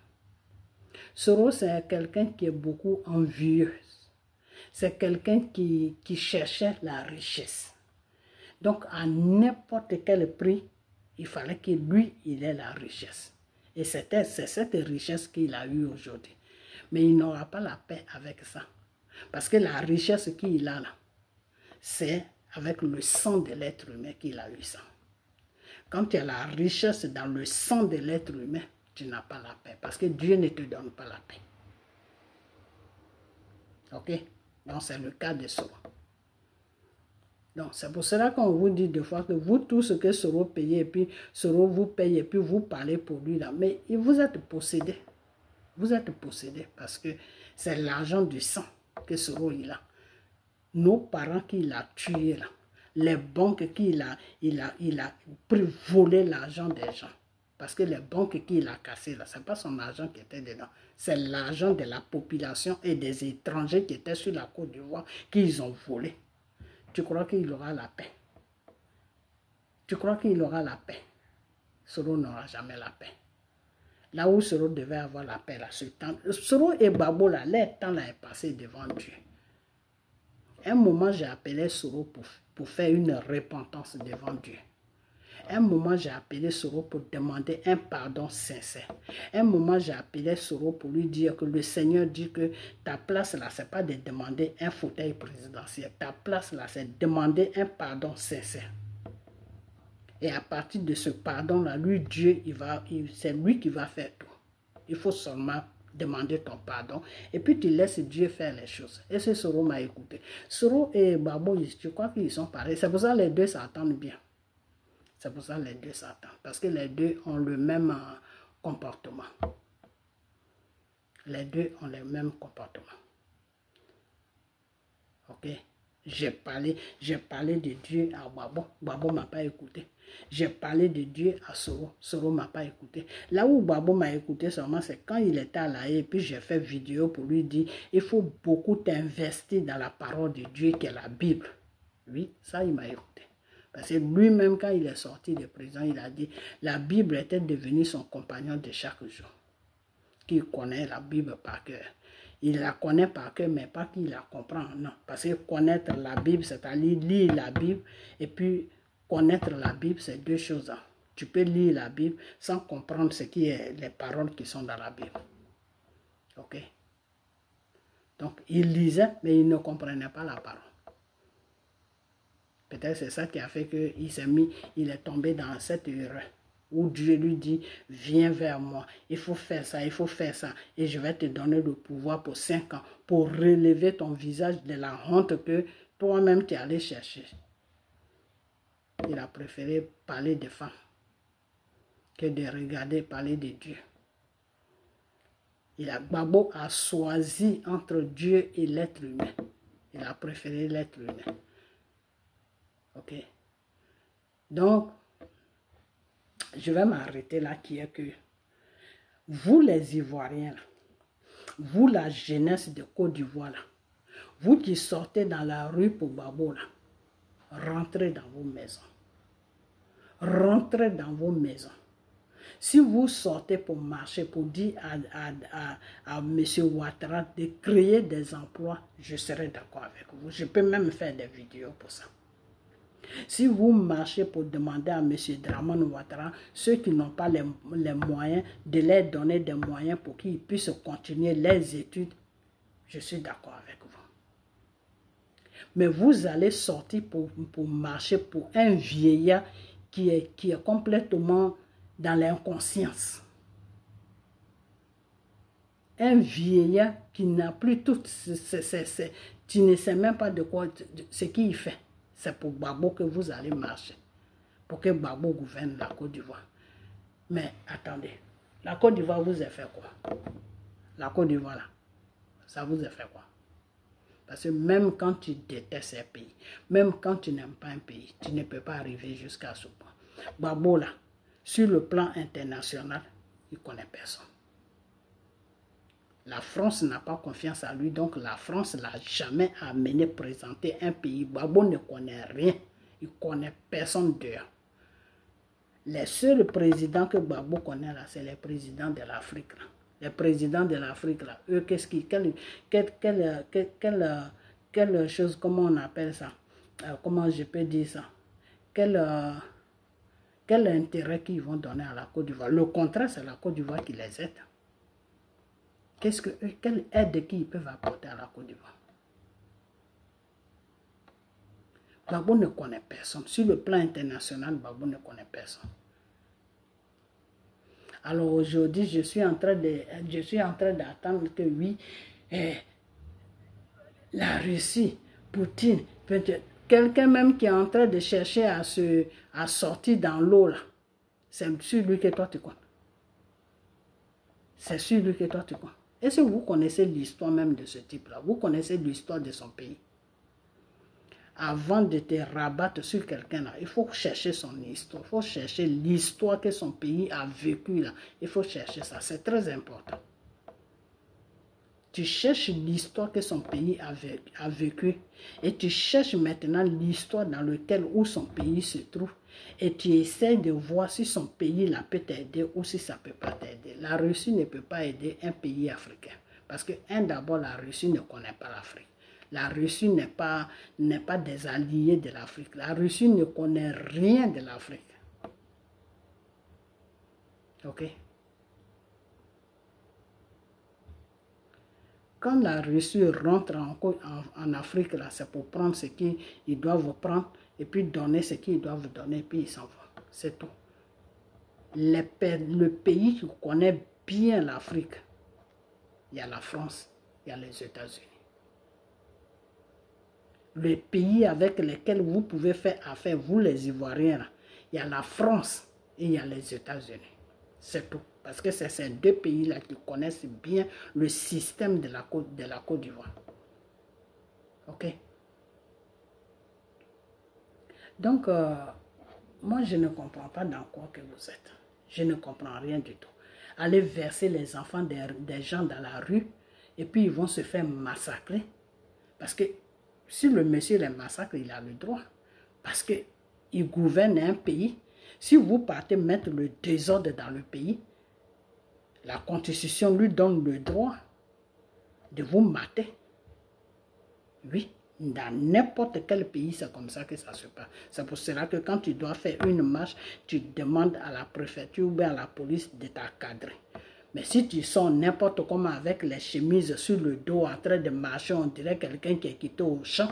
Soro, c'est quelqu'un qui est beaucoup envieux. C'est quelqu'un qui cherchait la richesse. Donc, à n'importe quel prix, il fallait que lui, il ait la richesse. Et c'est cette richesse qu'il a eue aujourd'hui. Mais il n'aura pas la paix avec ça. Parce que la richesse qu'il a là, c'est avec le sang de l'être humain qu'il a eu ça. Quand tu as la richesse dans le sang de l'être humain, tu n'as pas la paix. Parce que Dieu ne te donne pas la paix. Ok? Donc, c'est le cas de Soro. Donc, c'est pour cela qu'on vous dit des fois que vous, tout ce que Soro payez, et puis Soro vous paye, et puis vous parlez pour lui là. Mais vous êtes possédé. Vous êtes possédé parce que c'est l'argent du sang que Soro il a. Nos parents qu'il a tués là. Les banques qu'il a volé l'argent des gens. Parce que les banques qu'il a cassées là, ce n'est pas son argent qui était dedans. C'est l'argent de la population et des étrangers qui étaient sur la Côte d'Ivoire qu'ils ont volé. Tu crois qu'il aura la paix? Tu crois qu'il aura la paix? Soro n'aura jamais la paix. Là où Soro devait avoir la paix, là, ce temps, Soro et Babo, là, leur temps là est passé devant Dieu. Un moment, j'ai appelé Soro pour faire une repentance devant Dieu. Un moment, j'ai appelé Soro pour demander un pardon sincère. Un moment, j'ai appelé Soro pour lui dire que le Seigneur dit que ta place là, ce n'est pas de demander un fauteuil présidentiel. Ta place là, c'est de demander un pardon sincère. Et à partir de ce pardon-là, lui, Dieu, c'est lui qui va faire tout. Il faut seulement demander ton pardon. Et puis tu laisses Dieu faire les choses. Et ce Soro m'a écouté. Soro et Babo, je crois qu'ils sont pareils. C'est pour ça que les deux s'entendent bien. C'est pour ça que les deux s'entendent. Parce que les deux ont le même comportement. Les deux ont le même comportement. Ok? J'ai parlé de Dieu à Babo. Babo ne m'a pas écouté. J'ai parlé de Dieu à Soro. Soro ne m'a pas écouté. Là où Babo m'a écouté seulement, c'est quand il était à La Haye. Et puis j'ai fait vidéo pour lui dire, il faut beaucoup t'investir dans la parole de Dieu qui est la Bible. Oui, ça il m'a écouté. Parce que lui-même, quand il est sorti de prison, il a dit, la Bible était devenue son compagnon de chaque jour. Qui connaît la Bible par cœur. Il la connaît par cœur, mais pas qu'il la comprend, non. Parce que connaître la Bible, c'est-à-dire lire la Bible, et puis connaître la Bible, c'est deux choses. Tu peux lire la Bible sans comprendre ce qui est les paroles qui sont dans la Bible. Ok? Donc, il lisait, mais il ne comprenait pas la parole. Peut-être c'est ça qui a fait qu'il est tombé dans cette erreur. Où Dieu lui dit, viens vers moi, il faut faire ça, et je vais te donner le pouvoir pour 5 ans, pour relever ton visage de la honte que toi-même tu es allé chercher. Il a préféré parler de femmes que de regarder parler de Dieu. Babo a choisi entre Dieu et l'être humain. Il a préféré l'être humain. Ok? Donc, je vais m'arrêter là, qui est que vous les Ivoiriens, Vous, la jeunesse de Côte d'Ivoire, là, vous qui sortez dans la rue pour Gbagbo, là, rentrez dans vos maisons. Rentrez dans vos maisons. Si vous sortez pour marcher, pour dire à M. Ouattara de créer des emplois, je serai d'accord avec vous. Je peux même faire des vidéos pour ça. Si vous marchez pour demander à M. Dramane Ouattara, ceux qui n'ont pas les moyens, de leur donner des moyens pour qu'ils puissent continuer les études, je suis d'accord avec vous. Mais vous allez sortir pour marcher pour un vieillard qui est complètement dans l'inconscience. Un vieillard qui n'a plus tout, tu ne sais même pas de quoi, ce qu'il fait. C'est pour Gbagbo que vous allez marcher. Pour que Gbagbo gouverne la Côte d'Ivoire. Mais attendez, la Côte d'Ivoire vous a fait quoi? La Côte d'Ivoire là, ça vous a fait quoi? Parce que même quand tu détestes un pays, même quand tu n'aimes pas un pays, tu ne peux pas arriver jusqu'à ce point. Gbagbo là, sur le plan international, il ne connaît personne. La France n'a pas confiance à lui, donc la France ne l'a jamais amené présenter un pays. Gbagbo ne connaît rien, il ne connaît personne dehors. Les seuls présidents que Gbagbo connaît là, c'est les présidents de l'Afrique. Les présidents de l'Afrique là, eux, qu'est-ce qui, quelle chose, comment on appelle ça? Comment je peux dire ça? Quel intérêt qu'ils vont donner à la Côte d'Ivoire? Le contraire, c'est la Côte d'Ivoire qui les aide. Quelle aide qu'ils peuvent apporter à la Côte d'Ivoire? Gbagbo ne connaît personne. Sur le plan international, Gbagbo ne connaît personne. Alors aujourd'hui, je suis en train d'attendre que oui, la Russie, Poutine, quelqu'un même qui est en train de chercher à sortir dans l'eau là, c'est sur lui que toi tu comptes. C'est sur lui que toi tu comptes. Est-ce que vous connaissez l'histoire même de ce type-là? Vous connaissez l'histoire de son pays? Avant de te rabattre sur quelqu'un là, il faut chercher son histoire. Il faut chercher l'histoire que son pays a vécu là. Il faut chercher ça. C'est très important. Tu cherches l'histoire que son pays a vécu et tu cherches maintenant l'histoire dans laquelle où son pays se trouve et tu essaies de voir si son pays là peut t'aider ou si ça ne peut pas t'aider. La Russie ne peut pas aider un pays africain parce que d'abord la Russie ne connaît pas l'Afrique. La Russie n'est pas des alliés de l'Afrique. La Russie ne connaît rien de l'Afrique. Ok? Quand la Russie rentre en Afrique, là, c'est pour prendre ce qu'ils doivent prendre et puis donner ce qu'ils doivent donner et puis ils s'en vont. C'est tout. Le pays qui connaît bien l'Afrique, il y a la France, il y a les États-Unis. Les pays avec lesquels vous pouvez faire affaire, vous les Ivoiriens, là, il y a la France et il y a les États-Unis. C'est tout. Parce que c'est ces deux pays-là qui connaissent bien le système de la Côte d'Ivoire. Ok? Donc, moi, je ne comprends pas dans quoi que vous êtes. Je ne comprends rien du tout. Allez verser les enfants des gens dans la rue et puis ils vont se faire massacrer. Parce que si le monsieur les massacre, il a le droit. Parce qu'il gouverne un pays. Si vous partez mettre le désordre dans le pays, la Constitution lui donne le droit de vous mater. Oui, dans n'importe quel pays, c'est comme ça que ça se passe. C'est pour cela que quand tu dois faire une marche, tu demandes à la préfecture ou bien à la police de t'encadrer. Mais si tu sors n'importe comment avec les chemises sur le dos en train de marcher, on dirait quelqu'un qui est quitté au champ,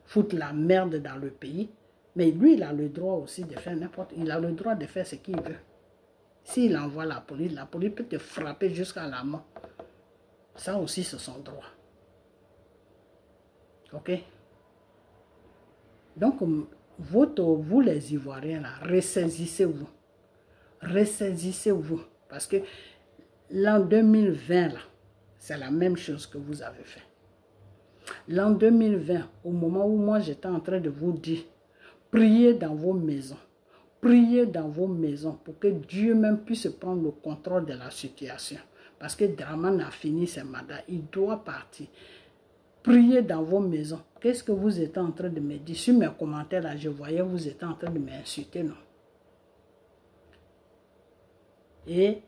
foutre la merde dans le pays. Mais lui, il a le droit aussi de faire n'importe quoi. Il a le droit de faire ce qu'il veut. S'il envoie la police peut te frapper jusqu'à la mort. Ça aussi, c'est son droit. Ok? Donc, vous les Ivoiriens, là, ressaisissez-vous. Ressaisissez-vous. Parce que l'an 2020, là, c'est la même chose que vous avez fait. L'an 2020, au moment où moi j'étais en train de vous dire, priez dans vos maisons. Priez dans vos maisons pour que Dieu même puisse prendre le contrôle de la situation. parce que Dramane a fini ses mandats, il doit partir. Priez dans vos maisons. Qu'est-ce que vous êtes en train de me dire? Sur mes commentaires, là, je voyais vous êtes en train de m'insulter, non? Et,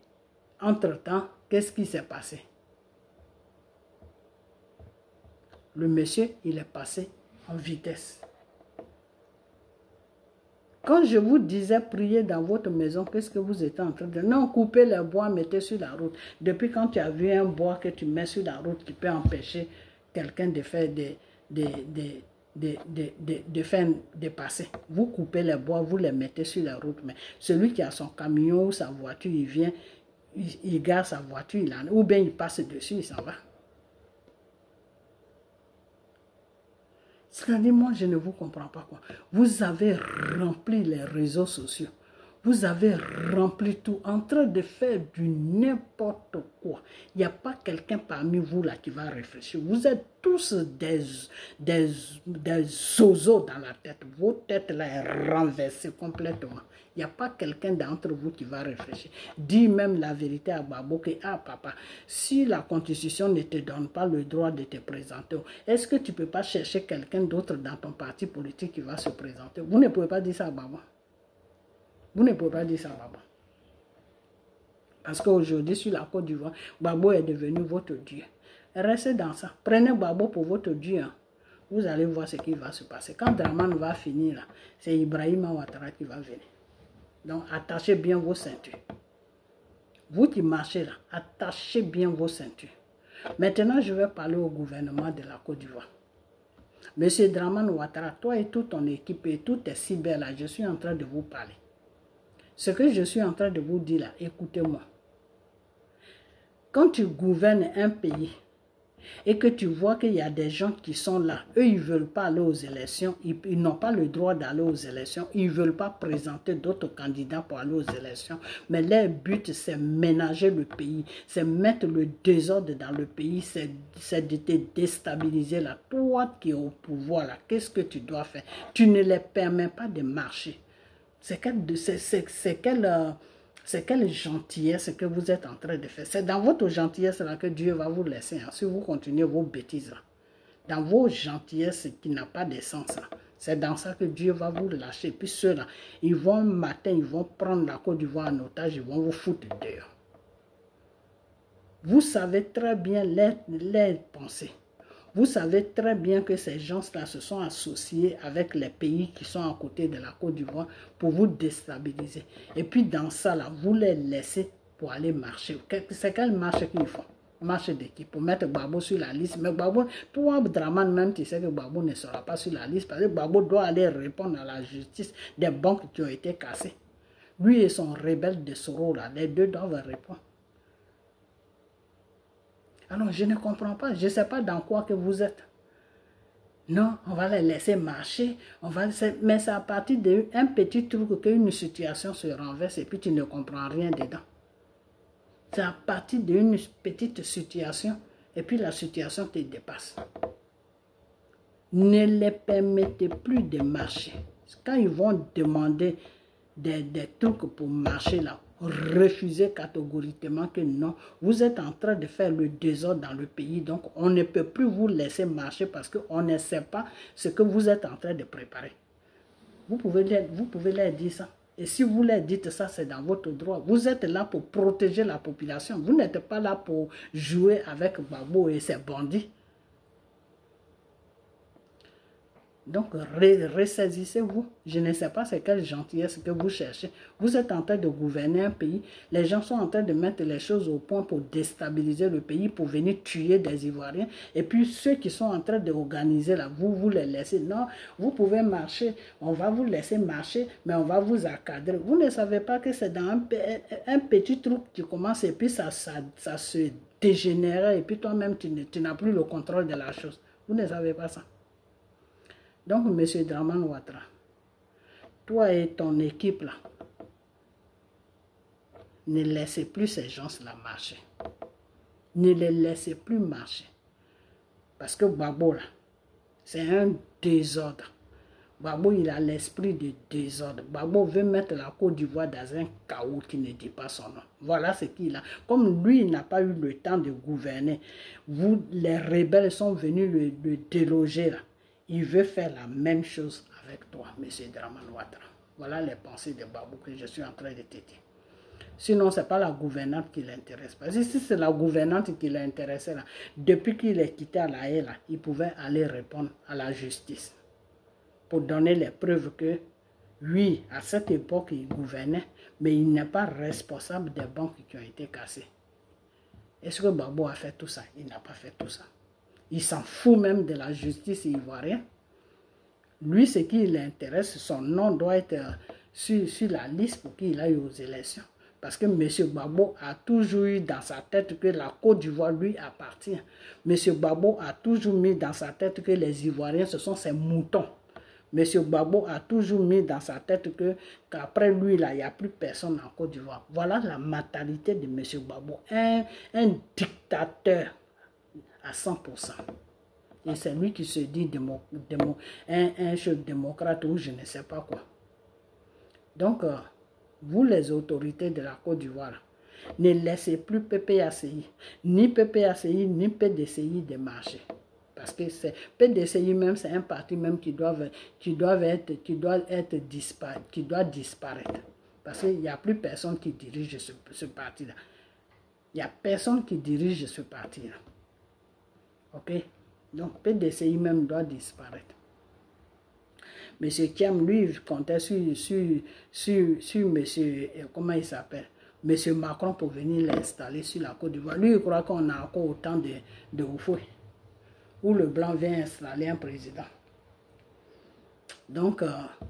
entre-temps, qu'est-ce qui s'est passé? Le monsieur, il est passé en vitesse. Quand je vous disais prier dans votre maison, qu'est-ce que vous êtes en train de... Non, coupez les bois, mettez sur la route. Depuis quand tu as vu un bois que tu mets sur la route qui peut empêcher quelqu'un de faire de faire dépasser. Vous coupez les bois, vous les mettez sur la route. Mais celui qui a son camion ou sa voiture, il vient, il gare sa voiture, ou bien il passe dessus, il s'en va. C'est-à-dire, moi, je ne vous comprends pas quoi. Vous avez rempli les réseaux sociaux. Vous avez rempli tout en train de faire du n'importe quoi. Il n'y a pas quelqu'un parmi vous là qui va réfléchir. Vous êtes tous des zozos dans la tête. Vos têtes là est renversée complètement. Il n'y a pas quelqu'un d'entre vous qui va réfléchir. Dis même la vérité à Babo que, ah papa, si la constitution ne te donne pas le droit de te présenter, est-ce que tu ne peux pas chercher quelqu'un d'autre dans ton parti politique qui va se présenter? Vous ne pouvez pas dire ça à Babo. Vous ne pouvez pas dire ça, Babo. Parce qu'aujourd'hui, sur la Côte d'Ivoire, Babo est devenu votre Dieu. Restez dans ça. Prenez Babo pour votre Dieu. Hein. Vous allez voir ce qui va se passer. Quand Dramane va finir, c'est Ibrahima Ouattara qui va venir. Donc, attachez bien vos ceintures. Vous qui marchez là, attachez bien vos ceintures. Maintenant, je vais parler au gouvernement de la Côte d'Ivoire. Monsieur Dramane Ouattara, toi et toute ton équipe et tous tes cyber là, je suis en train de vous parler. Ce que je suis en train de vous dire là, écoutez-moi. Quand tu gouvernes un pays et que tu vois qu'il y a des gens qui sont là, eux ils ne veulent pas aller aux élections, ils n'ont pas le droit d'aller aux élections, ils ne veulent pas présenter d'autres candidats pour aller aux élections, mais leur but c'est ménager le pays, c'est mettre le désordre dans le pays, c'est de te déstabiliser là. Toi qui es au pouvoir là, qu'est-ce que tu dois faire? Tu ne les permets pas de marcher. C'est quelle gentillesse que vous êtes en train de faire. C'est dans votre gentillesse là que Dieu va vous laisser. Hein, si vous continuez vos bêtises là. Dans vos gentillesses qui n'a pas de sens là. C'est dans ça que Dieu va vous lâcher. Puis ceux-là, ils vont matin, ils vont prendre la Côte d'Ivoire en otage, ils vont vous foutre dehors. Vous savez très bien les pensées. Vous savez très bien que ces gens-là se sont associés avec les pays qui sont à côté de la Côte d'Ivoire pour vous déstabiliser. Et puis dans ça, là, vous les laissez pour aller marcher. C'est quelle marche qu'ils font? Marche d'équipe pour mettre Babo sur la liste. Mais Babo, toi, Dramane, même tu sais que Babo ne sera pas sur la liste parce que Babo doit aller répondre à la justice des banques qui ont été cassées. Lui et son rebelle de Soro, là, les deux doivent répondre. Alors, je ne comprends pas. Je ne sais pas dans quoi que vous êtes. Non, on va les laisser marcher. Mais c'est à partir d'un petit truc qu'une situation se renverse et puis tu ne comprends rien dedans. C'est à partir d'une petite situation et puis la situation te dépasse. Ne les permettez plus de marcher. Quand ils vont demander des trucs pour marcher là, refusez catégoriquement que non, vous êtes en train de faire le désordre dans le pays, donc on ne peut plus vous laisser marcher parce qu'on ne sait pas ce que vous êtes en train de préparer. Vous pouvez leur dire ça. Et si vous leur dites ça, c'est dans votre droit. Vous êtes là pour protéger la population. Vous n'êtes pas là pour jouer avec Babo et ses bandits. Donc, ressaisissez-vous. Je ne sais pas c'est quelle gentillesse que vous cherchez. Vous êtes en train de gouverner un pays. Les gens sont en train de mettre les choses au point pour déstabiliser le pays, pour venir tuer des Ivoiriens. Et puis, ceux qui sont en train d'organiser là, vous les laissez. Non, vous pouvez marcher. On va vous laisser marcher, mais on va vous encadrer. Vous ne savez pas que c'est dans un petit truc qui commence et puis ça se dégénère. Et puis, toi-même, tu n'as plus le contrôle de la chose. Vous ne savez pas ça. Donc, M. Dramane Ouattara, toi et ton équipe là, ne laissez plus ces gens-là marcher. Ne les laissez plus marcher. Parce que Babo là, c'est un désordre. Gbagbo, il a l'esprit de désordre. Gbagbo veut mettre la Côte d'Ivoire dans un chaos qui ne dit pas son nom. Voilà ce qu'il a. Comme lui, il n'a pas eu le temps de gouverner, vous, les rebelles sont venus le déloger là. Il veut faire la même chose avec toi, M. Dramane Ouattara. Voilà les pensées de Gbagbo que je suis en train de te dire. Sinon, ce n'est pas la gouvernante qui l'intéresse. Parce que si c'est la gouvernante qui l'intéressait, là, depuis qu'il est quitté à la haie, là, il pouvait aller répondre à la justice pour donner les preuves que, oui, à cette époque, il gouvernait, mais il n'est pas responsable des banques qui ont été cassées. Est-ce que Gbagbo a fait tout ça? Il n'a pas fait tout ça. Il s'en fout même de la justice ivoirienne. Lui, ce qui l'intéresse, son nom doit être sur la liste pour qu'il aille aux élections. Parce que M. Gbagbo a toujours eu dans sa tête que la Côte d'Ivoire lui appartient. M. Gbagbo a toujours mis dans sa tête que les Ivoiriens, ce sont ses moutons. M. Gbagbo a toujours mis dans sa tête qu'après lui, là, il n'y a plus personne en Côte d'Ivoire. Voilà la mentalité de M. Gbagbo. Un dictateur à 100%. Et c'est lui qui se dit un chef démocrate ou je ne sais pas quoi. Donc, vous les autorités de la Côte d'Ivoire, ne laissez plus PPACI, ni PPACI, ni PDCI de marcher. Parce que PDCI même, c'est un parti même qui doit disparaître. Parce qu'il n'y a plus personne qui dirige ce parti-là. Il n'y a personne qui dirige ce parti-là. Ok? Donc, PDCI même doit disparaître. M. Thiam, lui, il comptait sur monsieur, comment il s'appelle? M. Macron pour venir l'installer sur la Côte d'Ivoire. Lui, il croit qu'on a encore autant de Oufoué, où le blanc vient installer un président. Donc,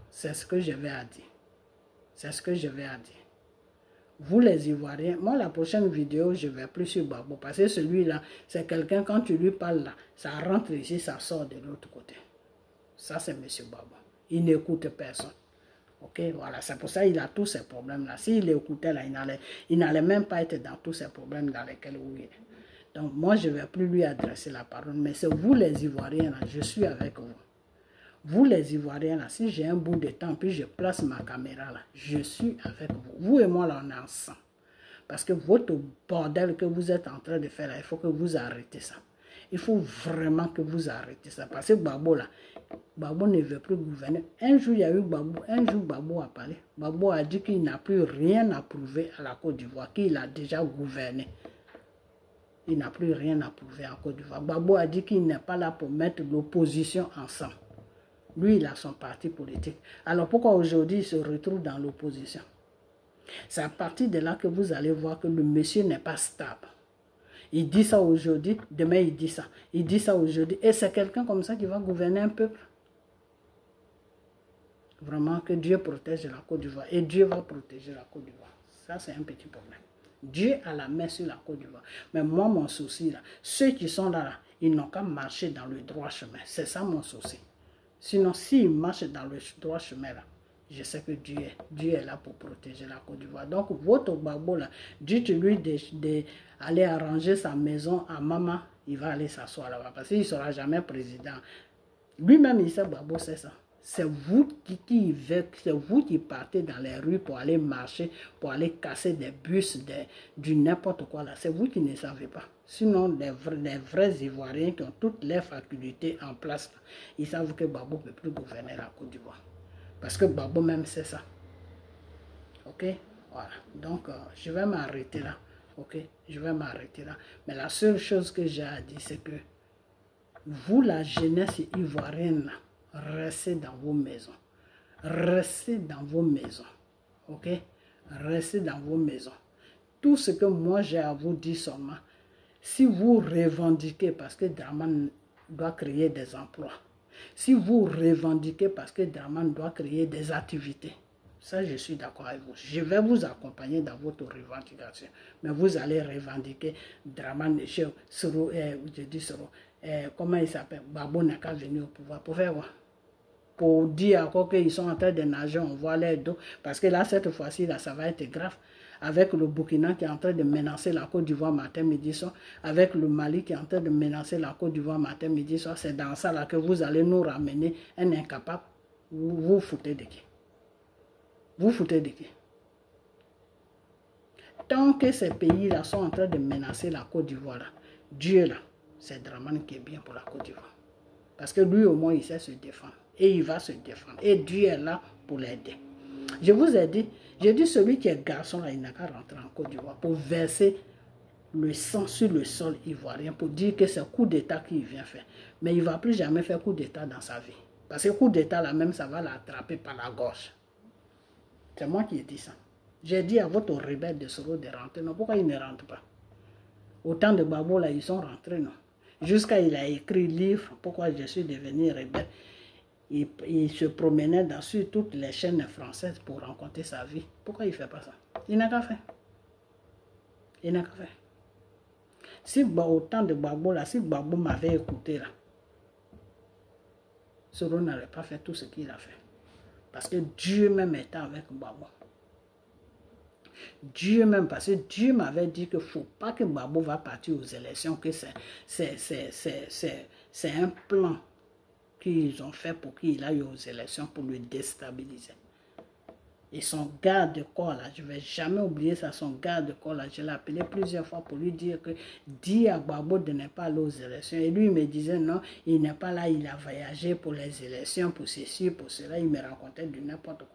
c'est ce que je vais à dire. C'est ce que je vais à dire. Vous les Ivoiriens, moi la prochaine vidéo, je vais plus sur Gbagbo. Parce que celui-là, c'est quelqu'un, quand tu lui parles là, ça rentre ici, ça sort de l'autre côté. Ça, c'est M. Gbagbo. Il n'écoute personne. Ok, voilà, c'est pour ça qu'il a tous ces problèmes-là. S'il écoutait là, il n'allait même pas être dans tous ces problèmes dans lesquels il est. Donc, moi, je ne vais plus lui adresser la parole. Mais c'est vous les Ivoiriens là, je suis avec vous. Vous les Ivoiriens là, si j'ai un bout de temps, puis je place ma caméra là, je suis avec vous. Vous et moi là, on est ensemble. Parce que votre bordel que vous êtes en train de faire là, il faut que vous arrêtez ça. Il faut vraiment que vous arrêtez ça. Parce que Gbagbo là, Gbagbo ne veut plus gouverner. Un jour, il y a eu Gbagbo, un jour Gbagbo a parlé. Gbagbo a dit qu'il n'a plus rien à prouver à la Côte d'Ivoire, qu'il a déjà gouverné. Il n'a plus rien à prouver en Côte d'Ivoire. Gbagbo a dit qu'il n'est pas là pour mettre l'opposition ensemble. Lui, il a son parti politique. Alors pourquoi aujourd'hui il se retrouve dans l'opposition? C'est à partir de là que vous allez voir que le monsieur n'est pas stable. Il dit ça aujourd'hui, demain il dit ça. Il dit ça aujourd'hui. Et c'est quelqu'un comme ça qui va gouverner un peuple. Vraiment que Dieu protège la Côte d'Ivoire. Et Dieu va protéger la Côte d'Ivoire. Ça, c'est un petit problème. Dieu a la main sur la Côte d'Ivoire. Mais moi, mon souci, là, ceux qui sont là, ils n'ont qu'à marcher dans le droit chemin. C'est ça mon souci. Sinon, s'ils marchent dans le droit chemin, là, je sais que Dieu est là pour protéger la Côte d'Ivoire. Donc, votre Gbagbo, là, dites-lui d'aller arranger sa maison à Maman. Il va aller s'asseoir là-bas parce qu'il ne sera jamais président. Lui-même, il sait, Gbagbo, c'est ça. C'est vous c'est vous qui partez dans les rues pour aller marcher, pour aller casser des bus, du n'importe quoi là. C'est vous qui ne savez pas. Sinon, les vrais Ivoiriens qui ont toutes les facultés en place, là, ils savent que Gbagbo ne peut plus gouverner la Côte d'Ivoire. Parce que Gbagbo même c'est ça. Ok? Voilà. Donc, je vais m'arrêter là. Ok? Je vais m'arrêter là. Mais la seule chose que j'ai à dire, c'est que vous, la jeunesse ivoirienne, là, restez dans vos maisons. Restez dans vos maisons. Ok? Restez dans vos maisons. Tout ce que moi j'ai à vous dire seulement, si vous revendiquez parce que Dramane doit créer des emplois, si vous revendiquez parce que Dramane doit créer des activités, ça je suis d'accord avec vous. Je vais vous accompagner dans votre revendication. Mais vous allez revendiquer Dramane, comment il s'appelle? Gbagbo n'a qu'à venir au pouvoir. Pour faire quoi? Pour dire encore qu'ils sont en train de nager, on voit l'air d'eau. Parce que là, cette fois-ci, là, ça va être grave. Avec le Burkina qui est en train de menacer la Côte d'Ivoire matin, midi, soir. Avec le Mali qui est en train de menacer la Côte d'Ivoire matin, midi, soir. C'est dans ça là que vous allez nous ramener un incapable. vous foutez de qui? Vous foutez de qui? Tant que ces pays-là sont en train de menacer la Côte d'Ivoire, Dieu là, c'est Dramane qui est bien pour la Côte d'Ivoire. Parce que lui au moins il sait se défendre. Et il va se défendre. Et Dieu est là pour l'aider. Je vous ai dit, j'ai dit celui qui est garçon là, il n'a qu'à rentrer en Côte d'Ivoire pour verser le sang sur le sol ivoirien, pour dire que c'est coup d'État qu'il vient faire. Mais il ne va plus jamais faire coup d'État dans sa vie. Parce que coup d'État là même, ça va l'attraper par la gorge. C'est moi qui ai dit ça. J'ai dit à votre rebelle de Soro de rentrer. Non, pourquoi il ne rentre pas? Autant de Gbagbo là, ils sont rentrés, non. Jusqu'à il a écrit livre, pourquoi je suis devenu rebelle. Il se promenait sur toutes les chaînes françaises pour rencontrer sa vie. Pourquoi il ne fait pas ça? Il n'a qu'à faire. Il n'a qu'à faire. Si autant de Gbagbo là, si Gbagbo m'avait écouté là, Soro n'aurait pas fait tout ce qu'il a fait. Parce que Dieu même était avec Gbagbo. Dieu même, parce que Dieu m'avait dit qu'il ne faut pas que Gbagbo va partir aux élections, que c'est un plan qu'ils ont fait pour qu'il aille aux élections pour le déstabiliser. Et son garde-corps là, je ne vais jamais oublier ça, son garde-corps là, je l'ai appelé plusieurs fois pour lui dire que dis à Gbagbo de ne pas aller aux élections. Et lui il me disait non, il n'est pas là, il a voyagé pour les élections, pour ceci, pour cela, il me racontait de n'importe quoi.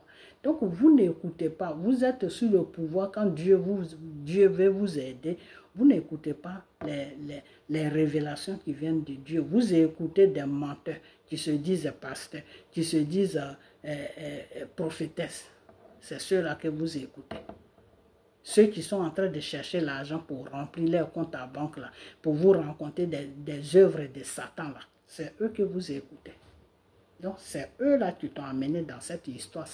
Donc vous n'écoutez pas, vous êtes sur le pouvoir quand Dieu veut vous aider, vous n'écoutez pas les révélations qui viennent de Dieu. Vous écoutez des menteurs qui se disent pasteurs, qui se disent prophétesses. C'est ceux-là que vous écoutez. Ceux qui sont en train de chercher l'argent pour remplir leur compte à banque, là, pour vous rencontrer des œuvres de Satan, là, c'est eux que vous écoutez. Donc, c'est eux-là qui t'ont amené dans cette histoire,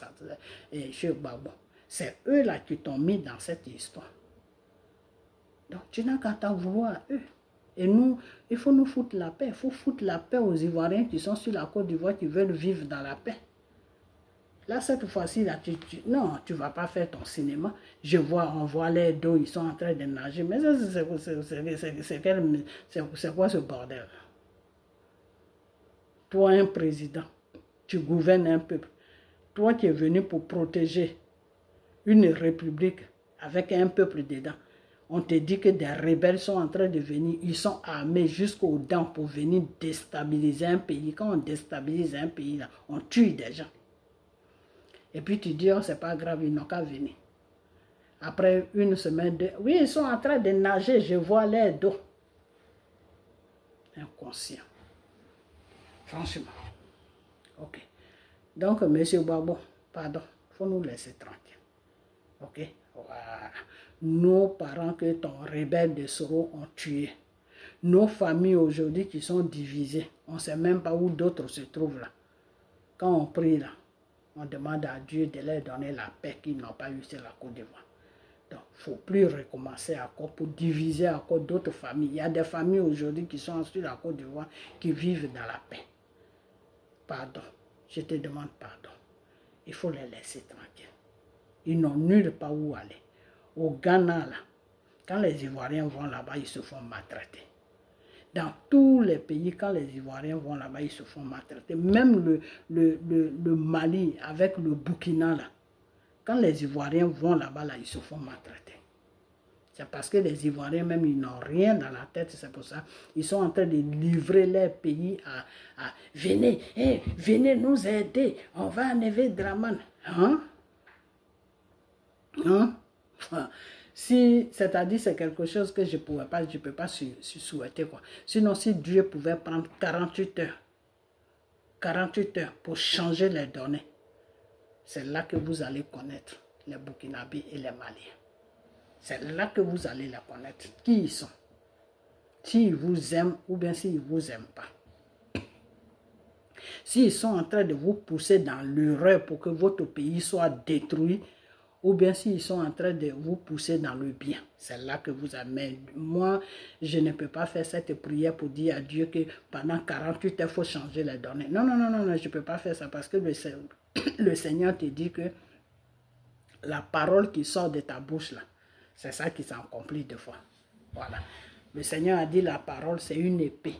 chez Gbagbo. C'est eux-là qui t'ont mis dans cette histoire. Donc, tu n'as qu'à t'en vouloir à eux. Et nous, il faut nous foutre la paix. Il faut foutre la paix aux Ivoiriens qui sont sur la Côte d'Ivoire, qui veulent vivre dans la paix. Là, cette fois-ci, là, non, tu ne vas pas faire ton cinéma. On voit les dos, ils sont en train de nager. Mais c'est quoi ce bordel? Toi, un président, tu gouvernes un peuple. Toi qui es venu pour protéger une république avec un peuple dedans. On te dit que des rebelles sont en train de venir. Ils sont armés jusqu'aux dents pour venir déstabiliser un pays. Quand on déstabilise un pays, là, on tue des gens. Et puis tu dis, oh, c'est pas grave, ils n'ont qu'à venir. Après une semaine, oui, ils sont en train de nager, je vois l'air d'eau. Inconscient. Franchement. Ok. Donc, monsieur Gbagbo, pardon, il faut nous laisser tranquille. Ok. Voilà. Nos parents que ton rebelle de Soro ont tués. Nos familles aujourd'hui qui sont divisées. On ne sait même pas où d'autres se trouvent là. Quand on prie là, on demande à Dieu de leur donner la paix qu'ils n'ont pas eu sur la Côte d'Ivoire. Donc, il ne faut plus recommencer encore pour diviser encore d'autres familles. Il y a des familles aujourd'hui qui sont sur la Côte d'Ivoire qui vivent dans la paix. Pardon, je te demande pardon. Il faut les laisser tranquilles. Ils n'ont nulle part où aller. Au Ghana, là, quand les Ivoiriens vont là-bas, ils se font maltraiter. Dans tous les pays, quand les Ivoiriens vont là-bas, ils se font maltraiter. Même le Mali avec le Burkina, là, quand les Ivoiriens vont là-bas, là, ils se font maltraiter. C'est parce que les Ivoiriens, même, ils n'ont rien dans la tête, c'est pour ça. Ils sont en train de livrer leur pays à venez, venez nous aider, on va enlever Dramane. Hein? Hein? Si, c'est-à-dire c'est quelque chose que je ne peux pas souhaiter, quoi. Sinon, si Dieu pouvait prendre 48 heures pour changer les données, c'est là que vous allez connaître les Burkinabés et les Maliens. C'est là que vous allez les connaître. Qui ils sont? S'ils vous aiment ou bien s'ils ne vous aiment pas. S'ils sont en train de vous pousser dans l'erreur pour que votre pays soit détruit, ou bien s'ils sont en train de vous pousser dans le bien. C'est là que vous avez. Moi, je ne peux pas faire cette prière pour dire à Dieu que pendant 48 heures, il faut changer les données. Non, je ne peux pas faire ça parce que le Seigneur te dit que la parole qui sort de ta bouche, là, c'est ça qui s'accomplit deux fois. Voilà. Le Seigneur a dit la parole, c'est une épée.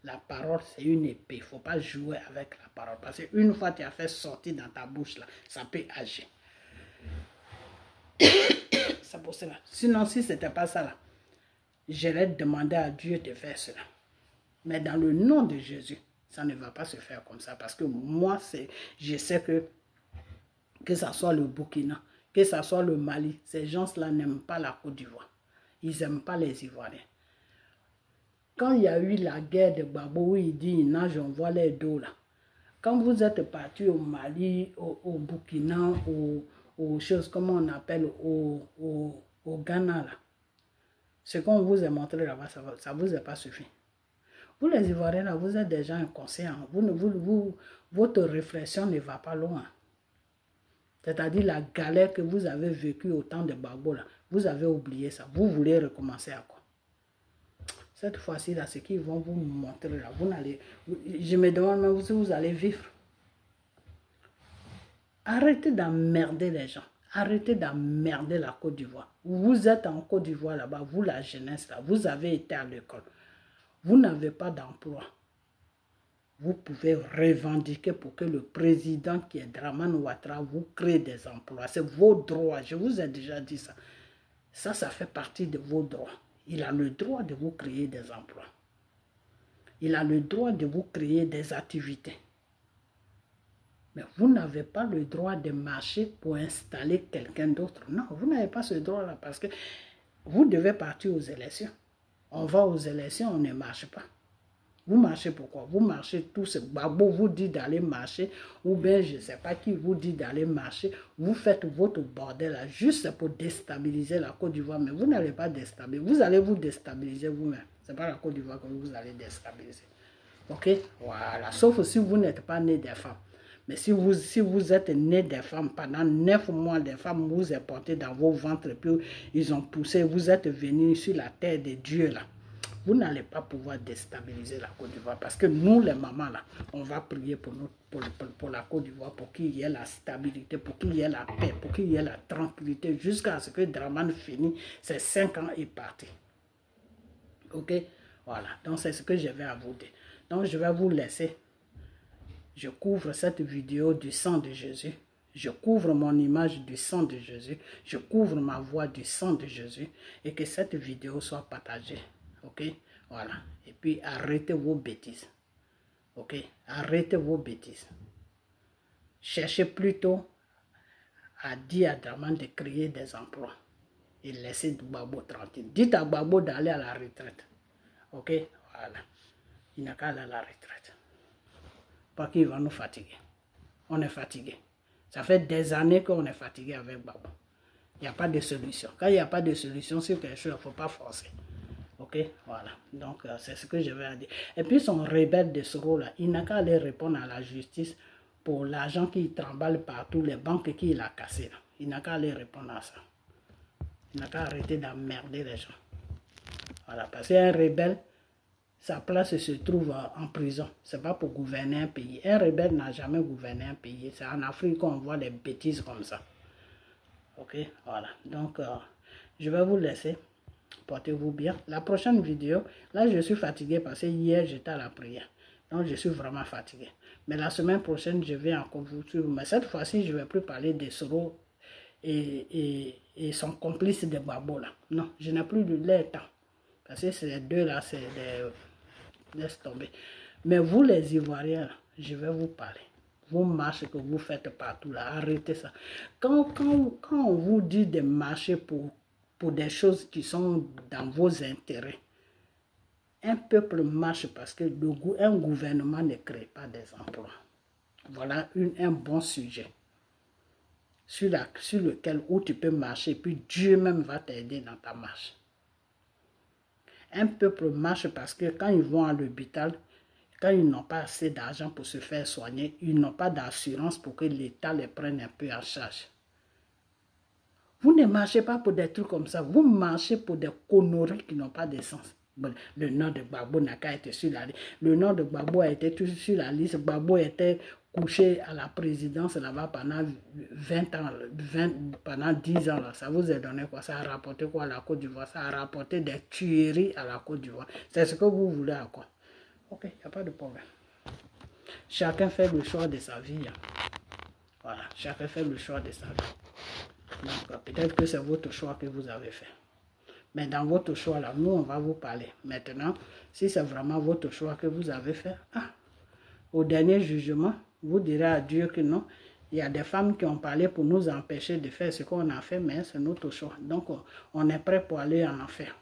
La parole, c'est une épée. Il ne faut pas jouer avec la parole. Parce qu'une fois que tu as fait sortir dans ta bouche, là, ça peut agir. C'est pour cela. Sinon, si ce n'était pas ça, là, j'allais demander à Dieu de faire cela. Mais dans le nom de Jésus, ça ne va pas se faire comme ça. Parce que moi, je sais que ce soit le Burkina, que ce soit le Mali, ces gens-là n'aiment pas la Côte d'Ivoire. Ils n'aiment pas les Ivoiriens. Quand il y a eu la guerre de Gbagbo, où il dit, il nage, on voit les dos là. Quand vous êtes parti au Mali, au Burkina, aux choses, comment on appelle, au Ghana là, ce qu'on vous a montré là-bas, ça ne vous a pas suffi. Vous les Ivoiriens là, vous êtes des gens inconscients. Votre réflexion ne va pas loin. C'est-à-dire la galère que vous avez vécue au temps de Gbagbo là, vous avez oublié ça. Vous voulez recommencer à quoi? Cette fois-ci là, ce qu'ils vont vous montrer là, je me demande même si vous allez vivre. Arrêtez d'emmerder les gens. Arrêtez d'emmerder la Côte d'Ivoire. Vous êtes en Côte d'Ivoire là-bas, vous la jeunesse là, vous avez été à l'école. Vous n'avez pas d'emploi. Vous pouvez revendiquer pour que le président qui est Dramane Ouattara vous crée des emplois. C'est vos droits. Je vous ai déjà dit ça. Ça fait partie de vos droits. Il a le droit de vous créer des emplois. Il a le droit de vous créer des activités. Mais vous n'avez pas le droit de marcher pour installer quelqu'un d'autre. Non, vous n'avez pas ce droit-là parce que vous devez partir aux élections. On va aux élections, on ne marche pas. Vous marchez pourquoi? Vous marchez tous. Gbagbo vous dit d'aller marcher, ou bien je ne sais pas qui vous dit d'aller marcher. Vous faites votre bordel là, juste pour déstabiliser la Côte d'Ivoire, mais vous n'allez pas déstabiliser. Vous allez vous déstabiliser vous-même. Ce n'est pas la Côte d'Ivoire que vous allez déstabiliser. Ok? Voilà. Sauf si vous n'êtes pas né des femmes. Mais si vous êtes né des femmes, pendant 9 mois, des femmes vous ont porté dans vos ventres, et puis ils ont poussé, vous êtes venus sur la terre de Dieu là. Vous n'allez pas pouvoir déstabiliser la Côte d'Ivoire parce que nous, les mamans, là, on va prier pour la Côte d'Ivoire, pour qu'il y ait la stabilité, pour qu'il y ait la paix, pour qu'il y ait la tranquillité, jusqu'à ce que Dramane finisse ses 5 ans et parti. Ok? Voilà. Donc, c'est ce que je vais à vous dire. Donc, je vais vous laisser. Je couvre cette vidéo du sang de Jésus. Je couvre mon image du sang de Jésus. Je couvre ma voix du sang de Jésus. Et que cette vidéo soit partagée. Ok, voilà. Et puis arrêtez vos bêtises. Ok, arrêtez vos bêtises. Cherchez plutôt à dire à Dramane de créer des emplois. Et laissez Gbagbo tranquille. Dites à Gbagbo d'aller à la retraite. Ok, voilà. Il n'a qu'à aller à la retraite. Pas qu'il va nous fatiguer. On est fatigué. Ça fait des années qu'on est fatigué avec Gbagbo. Il n'y a pas de solution. Quand il n'y a pas de solution sur quelque chose, il ne faut pas forcer. Ok, voilà. Donc, c'est ce que je vais dire. Et puis, son rebelle de Soro, là, il n'a qu'à aller répondre à la justice pour l'argent qu'il tremble partout, les banques qu'il a cassées. Là. Il n'a qu'à aller répondre à ça. Il n'a qu'à arrêter d'emmerder les gens. Voilà, parce qu'un rebelle, sa place se trouve en prison. Ce n'est pas pour gouverner un pays. Un rebelle n'a jamais gouverné un pays. C'est en Afrique qu'on voit des bêtises comme ça. Ok, voilà. Donc, je vais vous laisser. Portez-vous bien. La prochaine vidéo, là je suis fatigué parce que hier j'étais à la prière. Donc je suis vraiment fatigué. Mais la semaine prochaine, je vais encore vous suivre. Mais cette fois-ci, je ne vais plus parler de Soro et son complice de Gbagbo là. Non, je n'ai plus de leur temps. Parce que ces deux là, c'est des... Laisse tomber. Mais vous les Ivoiriens, là, je vais vous parler. Vos marches que vous faites partout là, arrêtez ça. Quand on vous dit de marcher pour des choses qui sont dans vos intérêts. Un peuple marche parce que un gouvernement ne crée pas des emplois. Voilà un bon sujet sur lequel où tu peux marcher, puis Dieu même va t'aider dans ta marche. Un peuple marche parce que quand ils vont à l'hôpital, quand ils n'ont pas assez d'argent pour se faire soigner, ils n'ont pas d'assurance pour que l'État les prenne un peu en charge. Vous ne marchez pas pour des trucs comme ça. Vous marchez pour des conneries qui n'ont pas de sens. Bon, le nom de Gbagbo n'a qu'à être sur la liste. Le nom de Gbagbo a été tout sur la liste. Gbagbo était couché à la présidence là-bas pendant 20 ans, pendant 10 ans. Là. Ça vous a donné quoi? Ça a rapporté quoi à la Côte d'Ivoire? Ça a rapporté des tueries à la Côte d'Ivoire. C'est ce que vous voulez à quoi? Ok, il n'y a pas de problème. Chacun fait le choix de sa vie. Hein. Voilà, chacun fait le choix de sa vie. Donc, peut-être que c'est votre choix que vous avez fait. Mais dans votre choix, là, nous, on va vous parler. Maintenant, si c'est vraiment votre choix que vous avez fait, au dernier jugement, vous direz à Dieu que non, il y a des femmes qui ont parlé pour nous empêcher de faire ce qu'on a fait, mais c'est notre choix. Donc, on est prêt pour aller en enfer.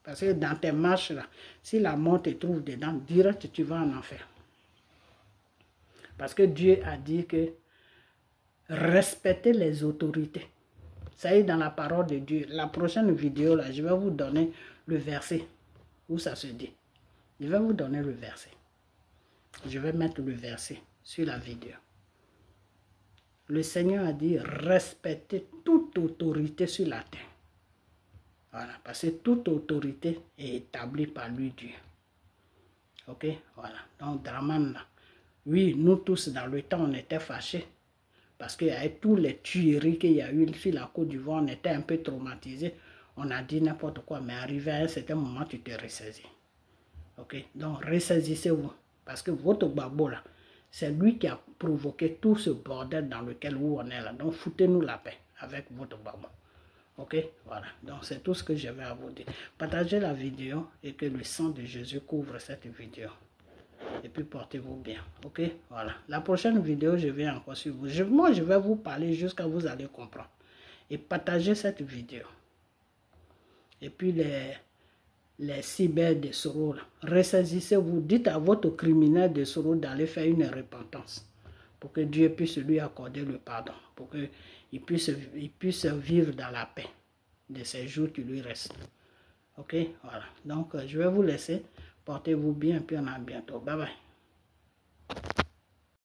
Parce que dans tes marches, là, si la mort te trouve dedans, direct, tu vas en enfer. Parce que Dieu a dit que respectez les autorités. Ça y est dans la parole de Dieu. La prochaine vidéo, là, je vais vous donner le verset où ça se dit. Je vais vous donner le verset. Je vais mettre le verset sur la vidéo. Le Seigneur a dit respectez toute autorité sur la terre. Voilà, parce que toute autorité est établie par lui, Dieu. Ok, voilà. Donc, Draman, là, oui, nous tous, dans le temps, on était fâchés. Parce qu'il y avait tous les tueries qu'il y a eu sur la Côte d'Ivoire, on était un peu traumatisés. On a dit n'importe quoi, mais arrivé à un certain moment, tu te ressaisis. Ok, donc ressaisissez-vous. Parce que votre babo, là, c'est lui qui a provoqué tout ce bordel dans lequel on est là. Donc, foutez-nous la paix avec votre babo. Ok, voilà. Donc, c'est tout ce que j'avais à vous dire. Partagez la vidéo et que le sang de Jésus couvre cette vidéo. Et puis, portez-vous bien. Ok, voilà. La prochaine vidéo, je viens encore sur vous. Moi, je vais vous parler jusqu'à vous allez comprendre. Et partagez cette vidéo. Et puis, les cyber de Soro, ressaisissez-vous. Dites à votre criminel de Soro d'aller faire une repentance. Pour que Dieu puisse lui accorder le pardon. Pour qu'il puisse vivre dans la paix de ces jours qui lui restent. Ok, voilà. Donc, je vais vous laisser. Portez-vous bien, puis on a bientôt. Bye bye.